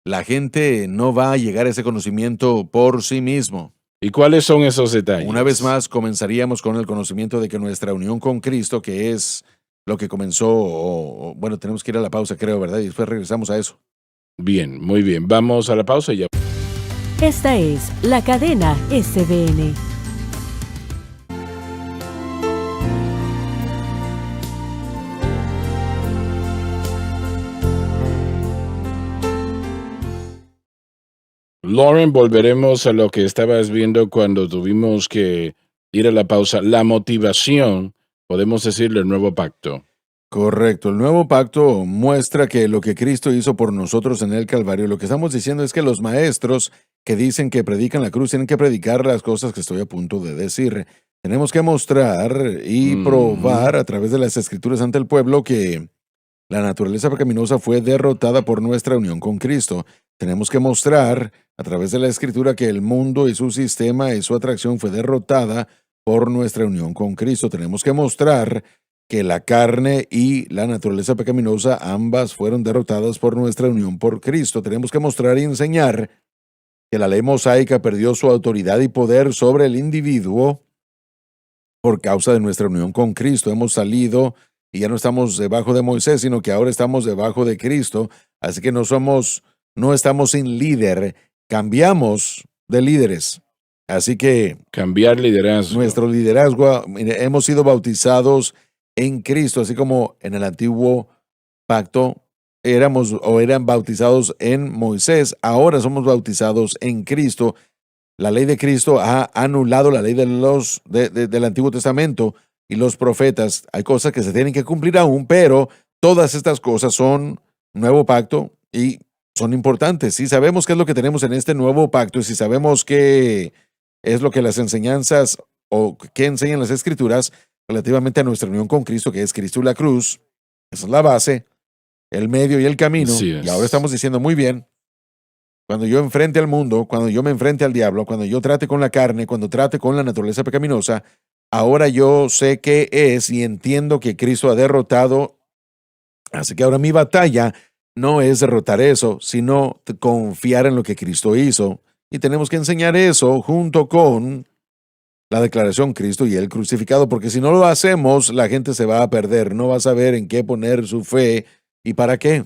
La gente no va a llegar a ese conocimiento por sí mismo. ¿Y cuáles son esos detalles? Una vez más, comenzaríamos con el conocimiento de que nuestra unión con Cristo, que es lo que comenzó, bueno, tenemos que ir a la pausa, creo, ¿verdad? Y después regresamos a eso. Bien, muy bien. Vamos a la pausa y ya. Esta es la cadena SBN. Lauren, volveremos a lo que estabas viendo cuando tuvimos que ir a la pausa. La motivación, podemos decir, del nuevo pacto. Correcto. El nuevo pacto muestra que lo que Cristo hizo por nosotros en el Calvario, lo que estamos diciendo es que los maestros que dicen que predican la cruz tienen que predicar las cosas que estoy a punto de decir. Tenemos que mostrar y probar a través de las Escrituras ante el pueblo que la naturaleza pecaminosa fue derrotada por nuestra unión con Cristo. Tenemos que mostrar a través de la Escritura que el mundo y su sistema y su atracción fue derrotada por nuestra unión con Cristo. Tenemos que mostrar que la carne y la naturaleza pecaminosa ambas fueron derrotadas por nuestra unión por Cristo. Tenemos que mostrar y enseñar que la ley mosaica perdió su autoridad y poder sobre el individuo por causa de nuestra unión con Cristo. Hemos salido y ya no estamos debajo de Moisés, sino que ahora estamos debajo de Cristo. Así que no estamos sin líder, cambiamos de líderes. Así que cambiar liderazgo. Nuestro liderazgo, hemos sido bautizados en Cristo, así como en el antiguo pacto eran bautizados en Moisés, ahora somos bautizados en Cristo. La ley de Cristo ha anulado la ley del Antiguo Testamento y los profetas. Hay cosas que se tienen que cumplir aún, pero todas estas cosas son nuevo pacto y son importantes. Si sabemos qué es lo que tenemos en este nuevo pacto y si sabemos qué es lo que las enseñanzas o qué enseñan las Escrituras relativamente a nuestra unión con Cristo, que es Cristo y la cruz, esa es la base, el medio y el camino. Y ahora estamos diciendo muy bien, cuando yo enfrente al mundo, cuando yo me enfrente al diablo, cuando yo trate con la carne, cuando trate con la naturaleza pecaminosa, ahora yo sé qué es y entiendo que Cristo ha derrotado. Así que ahora mi batalla no es derrotar eso, sino confiar en lo que Cristo hizo. Y tenemos que enseñar eso junto con la declaración Cristo y el crucificado, porque si no lo hacemos, la gente se va a perder, no va a saber en qué poner su fe y para qué.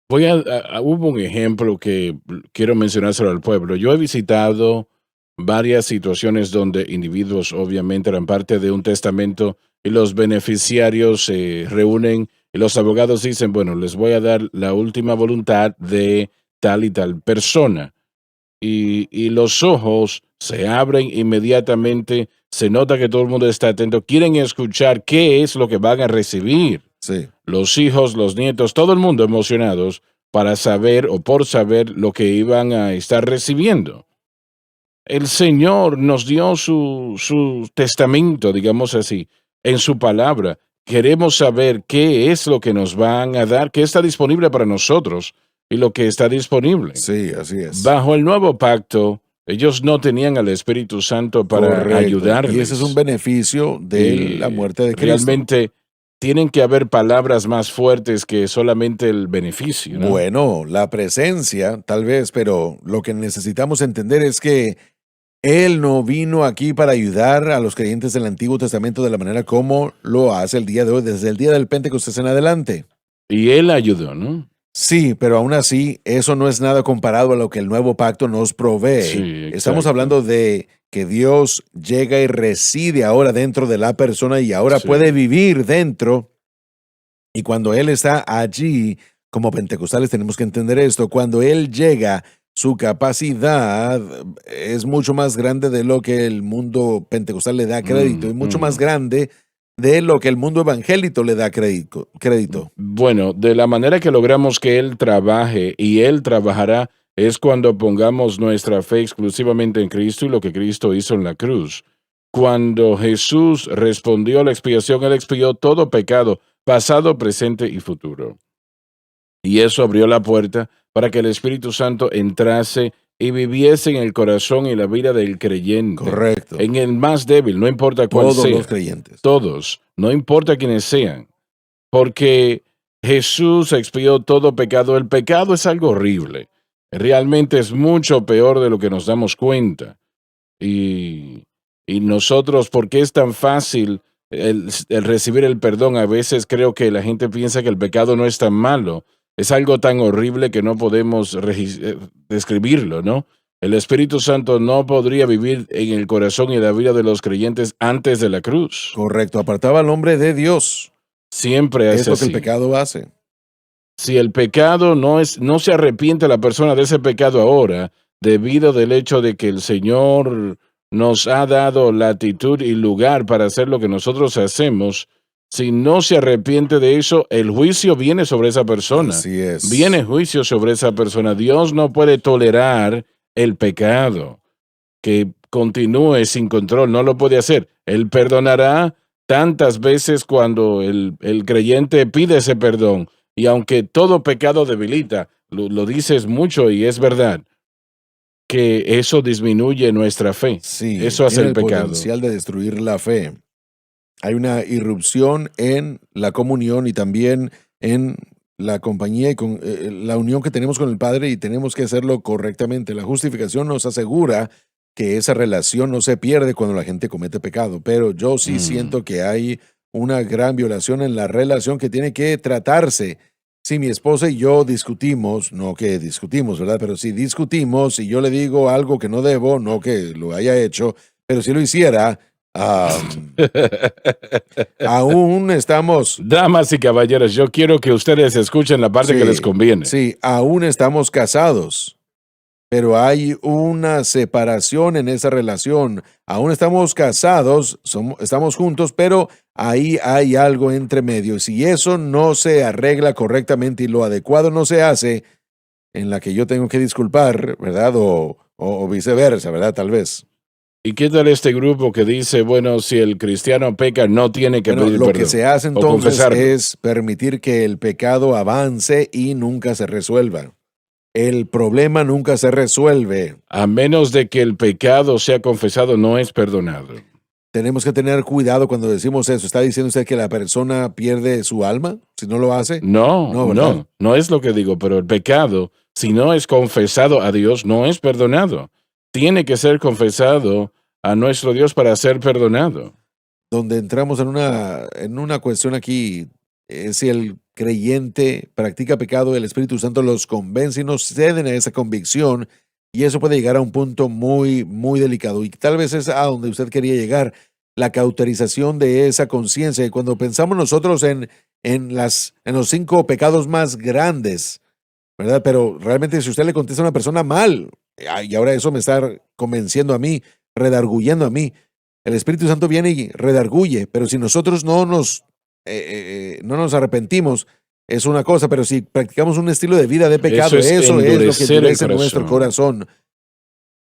Hubo un ejemplo que quiero mencionárselo al pueblo. Yo he visitado varias situaciones donde individuos obviamente eran parte de un testamento y los beneficiarios se reúnen y los abogados dicen, bueno, les voy a dar la última voluntad de tal y tal persona. Y los ojos se abren inmediatamente, se nota que todo el mundo está atento, quieren escuchar qué es lo que van a recibir. Sí. Los hijos, los nietos, todo el mundo emocionados para saber o por saber lo que iban a estar recibiendo. El Señor nos dio su testamento, digamos así, en su palabra, queremos saber qué es lo que nos van a dar, qué está disponible para nosotros y lo que está disponible. Sí, así es. Bajo el nuevo pacto, ellos no tenían al Espíritu Santo para Correcto. ayudarles. Y ese es un beneficio de la muerte de Cristo. Realmente tienen que haber palabras más fuertes que solamente el beneficio, ¿no? Bueno, la presencia, tal vez, pero lo que necesitamos entender es que Él no vino aquí para ayudar a los creyentes del Antiguo Testamento de la manera como lo hace el día de hoy, desde el día del Pentecostés en adelante. Y él ayudó, ¿no? Sí, pero aún así, eso no es nada comparado a lo que el nuevo pacto nos provee. Sí, Estamos exacto. hablando de que Dios llega y reside ahora dentro de la persona y ahora Sí. puede vivir dentro. Y cuando Él está allí, como pentecostales tenemos que entender esto, cuando Él llega, su capacidad es mucho más grande de lo que el mundo pentecostal le da crédito y mucho más grande de lo que el mundo evangélico le da crédito. Bueno, de la manera que logramos que Él trabaje y Él trabajará es cuando pongamos nuestra fe exclusivamente en Cristo y lo que Cristo hizo en la cruz. Cuando Jesús respondió a la expiación, Él expió todo pecado, pasado, presente y futuro. Y eso abrió la puerta para que el Espíritu Santo entrase y viviese en el corazón y la vida del creyente. Correcto. En el más débil, no importa cuál Todos sea. los creyentes. Todos, no importa quiénes sean. Porque Jesús expió todo pecado. El pecado es algo horrible. Realmente es mucho peor de lo que nos damos cuenta. Y nosotros, ¿por qué es tan fácil el recibir el perdón? A veces creo que la gente piensa que el pecado no es tan malo. Es algo tan horrible que no podemos describirlo, ¿no? El Espíritu Santo no podría vivir en el corazón y la vida de los creyentes antes de la cruz. Correcto. Apartaba al hombre de Dios. Siempre es Es lo que así. el pecado hace. Si el pecado no se arrepiente la persona de ese pecado ahora, debido del hecho de que el Señor nos ha dado latitud y lugar para hacer lo que nosotros hacemos, si no se arrepiente de eso, el juicio viene sobre esa persona. Así es. Viene juicio sobre esa persona. Dios no puede tolerar el pecado que continúe sin control, no lo puede hacer. Él perdonará tantas veces cuando el creyente pide ese perdón. Y aunque todo pecado debilita, lo dices mucho y es verdad, que eso disminuye nuestra fe. Sí, Eso hace tiene el pecado. potencial de destruir la fe. Hay una irrupción en la comunión y también en la compañía y con la unión que tenemos con el Padre y tenemos que hacerlo correctamente. La justificación nos asegura que esa relación no se pierde cuando la gente comete pecado, pero yo sí siento que hay una gran violación en la relación que tiene que tratarse. Si mi esposa y yo discutimos, no que discutimos, ¿verdad? Pero si discutimos y yo le digo algo que no debo, no que lo haya hecho, pero si lo hiciera, aún estamos... Damas y caballeros, yo quiero que ustedes escuchen la parte que les conviene. Sí, aún estamos casados, pero hay una separación en esa relación. Aún estamos casados, estamos juntos, pero ahí hay algo entre medio. Si eso no se arregla correctamente y lo adecuado no se hace, en la que yo tengo que disculpar, ¿verdad? O viceversa, ¿verdad? Tal vez. ¿Y qué tal este grupo que dice, bueno, si el cristiano peca, no tiene que pedir Lo perdón? que se hace o entonces confesarlo? es permitir que el pecado avance y nunca se resuelva. El problema nunca se resuelve. A menos de que el pecado sea confesado, no es perdonado. Tenemos que tener cuidado cuando decimos eso. ¿Está diciendo usted que la persona pierde su alma si no lo hace? No, ¿verdad? no es lo que digo, pero el pecado, si no es confesado a Dios, no es perdonado. Tiene que ser confesado a nuestro Dios para ser perdonado. Donde entramos en una cuestión aquí, si el creyente practica pecado, el Espíritu Santo los convence y nos ceden a esa convicción, y eso puede llegar a un punto muy, muy delicado. Y tal vez es a donde usted quería llegar, la cauterización de esa conciencia. Y cuando pensamos nosotros en los 5 pecados más grandes, ¿verdad? Pero realmente si usted le contesta a una persona mal, y ahora eso me está convenciendo a mí, redarguyendo a mí, el Espíritu Santo viene y redarguye, pero si nosotros no nos arrepentimos, es una cosa, pero si practicamos un estilo de vida de pecado, eso es lo que endurece nuestro corazón.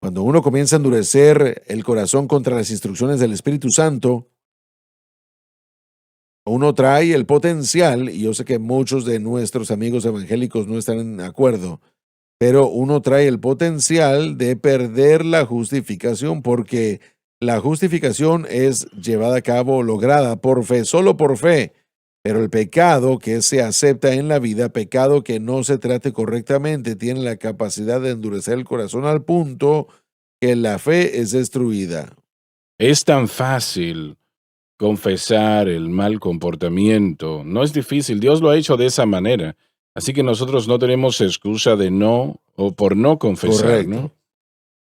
Cuando uno comienza a endurecer el corazón contra las instrucciones del Espíritu Santo, Uno trae el potencial, y yo sé que muchos de nuestros amigos evangélicos no están de acuerdo, pero uno trae el potencial de perder la justificación, porque la justificación es llevada a cabo, lograda por fe, solo por fe. Pero el pecado que se acepta en la vida, pecado que no se trate correctamente, tiene la capacidad de endurecer el corazón al punto que la fe es destruida. Es tan fácil confesar el mal comportamiento. No es difícil. Dios lo ha hecho de esa manera. Así que nosotros no tenemos excusa de no o por no confesar, ¿no? Correcto.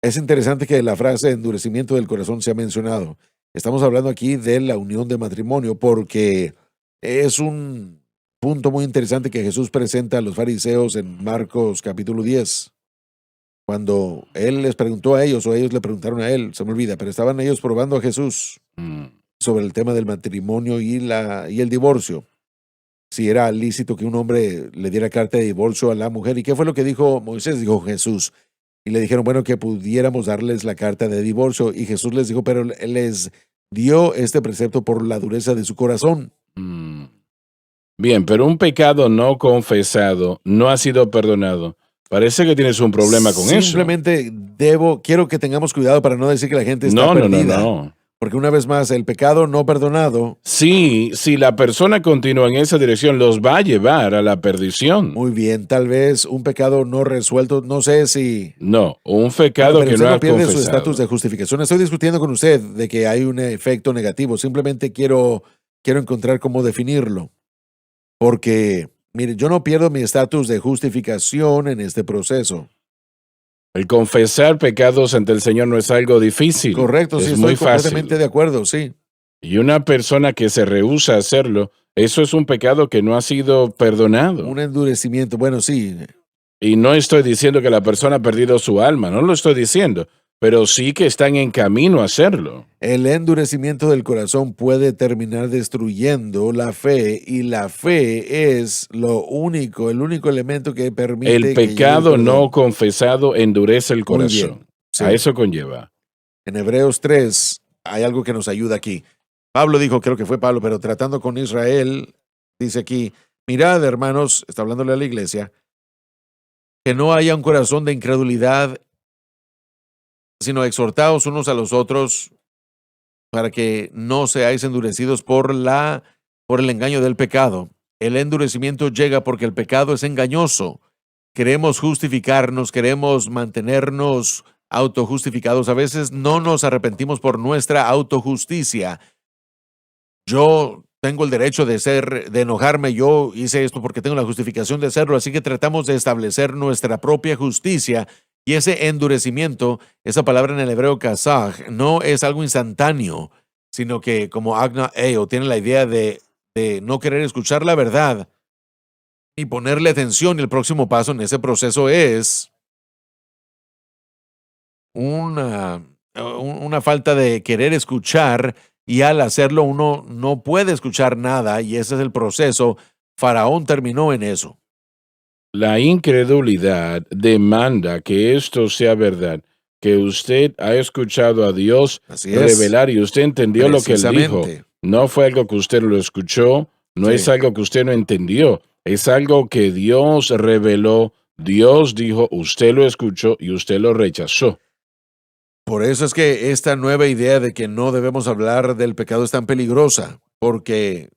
Es interesante que la frase endurecimiento del corazón se ha mencionado. Estamos hablando aquí de la unión de matrimonio porque es un punto muy interesante que Jesús presenta a los fariseos en Marcos capítulo 10. Cuando él les preguntó a ellos o ellos le preguntaron a él, se me olvida, pero estaban ellos probando a Jesús Mm. sobre el tema del matrimonio y el divorcio. Si era lícito que un hombre le diera carta de divorcio a la mujer. ¿Y qué fue lo que dijo Moisés? Dijo Jesús. Y le dijeron, bueno, que pudiéramos darles la carta de divorcio. Y Jesús les dijo, pero les dio este precepto por la dureza de su corazón. Mm. Bien, pero un pecado no confesado no ha sido perdonado. Parece que tienes un problema con eso. Simplemente quiero que tengamos cuidado para no decir que la gente está No, perdida. no. Porque una vez más, el pecado no perdonado, Sí, si la persona continúa en esa dirección, los va a llevar a la perdición. muy bien, tal vez un pecado no resuelto, no sé si... No, un pecado pero que usted no no ha pierde su estatus confesado. de justificación. Estoy discutiendo con usted de que hay un efecto negativo. Simplemente quiero encontrar cómo definirlo. Porque, mire, yo no pierdo mi estatus de justificación en este proceso. El confesar pecados ante el Señor no es algo difícil. Correcto, sí, Es estoy muy completamente fácil. de acuerdo, sí. Y una persona que se rehúsa a hacerlo, eso es un pecado que no ha sido perdonado. Un endurecimiento, bueno, sí. Y no estoy diciendo que la persona ha perdido su alma, no lo estoy diciendo, pero sí que están en camino a hacerlo. El endurecimiento del corazón puede terminar destruyendo la fe, y la fe es el único elemento que permite El que llegue pecado perdón. no confesado endurece el Muy bien, corazón. sí. A eso conlleva. En Hebreos 3 hay algo que nos ayuda aquí. Pablo dijo, creo que fue Pablo, pero tratando con Israel, dice aquí, mirad, hermanos, está hablándole a la iglesia, que no haya un corazón de incredulidad, sino exhortaos unos a los otros para que no seáis endurecidos por el engaño del pecado. El endurecimiento llega porque el pecado es engañoso. Queremos justificarnos, queremos mantenernos autojustificados. A veces no nos arrepentimos por nuestra autojusticia. Yo tengo el derecho de enojarme, yo hice esto porque tengo la justificación de hacerlo, así que tratamos de establecer nuestra propia justicia, y ese endurecimiento, esa palabra en el hebreo kazaj, no es algo instantáneo, sino que como agna eo, tiene la idea de no querer escuchar la verdad y ponerle atención, y el próximo paso en ese proceso es una falta de querer escuchar, y al hacerlo uno no puede escuchar nada, y ese es el proceso. Faraón terminó en eso. La incredulidad demanda que esto sea verdad, que usted ha escuchado a Dios Así es. revelar y usted entendió lo que él dijo. Precisamente. No fue algo que usted lo escuchó, no Sí. es algo que usted no entendió, es algo que Dios reveló, Dios dijo, usted lo escuchó y usted lo rechazó. Por eso es que esta nueva idea de que no debemos hablar del pecado es tan peligrosa, porque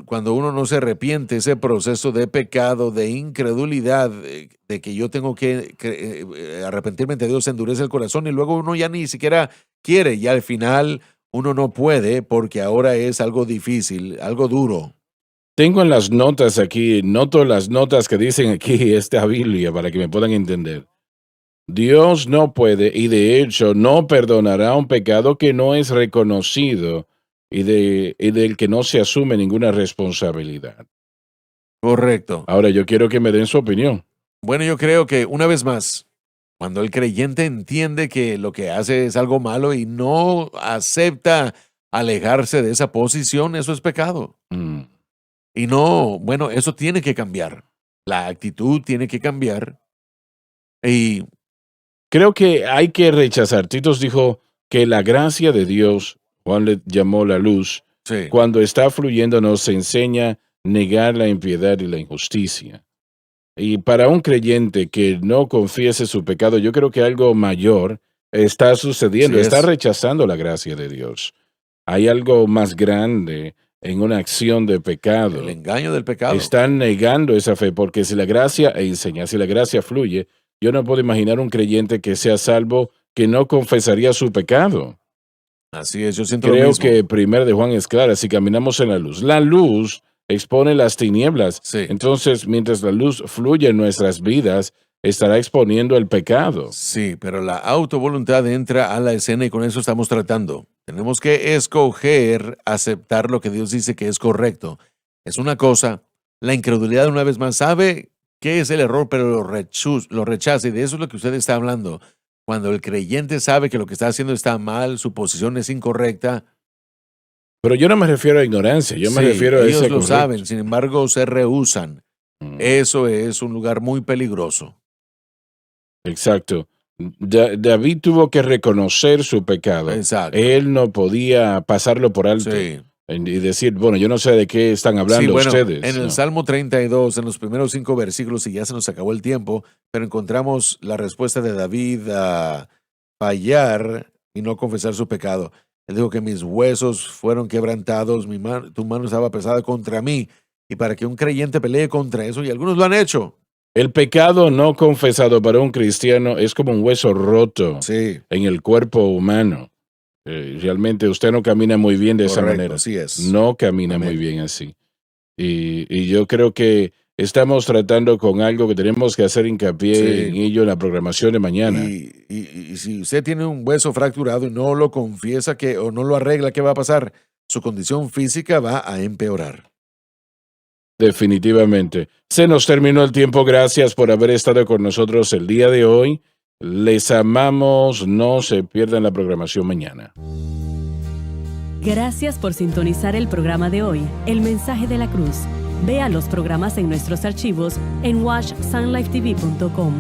cuando uno no se arrepiente, ese proceso de pecado, de incredulidad, de que yo tengo que arrepentirme ante Dios, endurece el corazón, y luego uno ya ni siquiera quiere, y al final uno no puede porque ahora es algo difícil, algo duro. Tengo en las notas aquí, noto las notas que dicen aquí esta Biblia para que me puedan entender. Dios no puede y de hecho no perdonará un pecado que no es reconocido y del que no se asume ninguna responsabilidad. Correcto. Ahora yo quiero que me den su opinión. Bueno, yo creo que una vez más, cuando el creyente entiende que lo que hace es algo malo y no acepta alejarse de esa posición, eso es pecado. Mm. Y no, bueno, eso tiene que cambiar. La actitud tiene que cambiar. Y Creo que hay que rechazar. Titos dijo que la gracia de Dios, Juan le llamó la luz, Sí. cuando está fluyendo, nos enseña a negar la impiedad y la injusticia. Y para un creyente que no confiese su pecado, yo creo que algo mayor está sucediendo, Así está es. rechazando la gracia de Dios. Hay algo más grande en una acción de El pecado. engaño del pecado. Están negando esa fe, porque si la gracia enseña, si la gracia fluye, yo no puedo imaginar un creyente que sea salvo que no confesaría su pecado. Así es, yo siento lo Creo mismo. que 1 de Juan es clara, si caminamos en la luz expone las tinieblas. Sí. Entonces, mientras la luz fluye en nuestras vidas, estará exponiendo el pecado. Sí, pero la autovoluntad entra a la escena y con eso estamos tratando. Tenemos que escoger aceptar lo que Dios dice que es correcto. Es una cosa, la incredulidad una vez más sabe qué es el error, pero lo rechaza y de eso es lo que usted está hablando. Cuando el creyente sabe que lo que está haciendo está mal, su posición es incorrecta. Pero yo no me refiero a ignorancia, yo me Sí, refiero a ellos ese lo correcto. saben, sin embargo se rehúsan. Mm, Eso es un lugar muy peligroso. Exacto. David tuvo que reconocer su pecado. Exacto. Él no podía pasarlo por alto Sí. y decir, bueno, yo no sé de qué están hablando Sí, bueno, ustedes. en el No. Salmo 32, en los primeros 5 versículos, y ya se nos acabó el tiempo, pero encontramos la respuesta de David a fallar y no confesar su pecado. Él dijo que mis huesos fueron quebrantados, tu mano estaba pesada contra mí. Y para que un creyente pelee contra eso, y algunos lo han hecho. El pecado no confesado para un cristiano es como un hueso roto Sí, en el cuerpo humano. Realmente usted no camina muy bien de esa correcto, manera. así es. No camina Amén. muy bien así. Y yo creo que estamos tratando con algo que tenemos que hacer hincapié Sí. en ello en la programación de mañana. Y si usted tiene un hueso fracturado y no lo confiesa o no lo arregla, ¿qué va a pasar? Su condición física va a empeorar. Definitivamente. Se nos terminó el tiempo. Gracias por haber estado con nosotros el día de hoy. Les amamos. No se pierdan la programación mañana. Gracias por sintonizar el programa de hoy, El Mensaje de la Cruz. Vea los programas en nuestros archivos en washsunlifetv.com.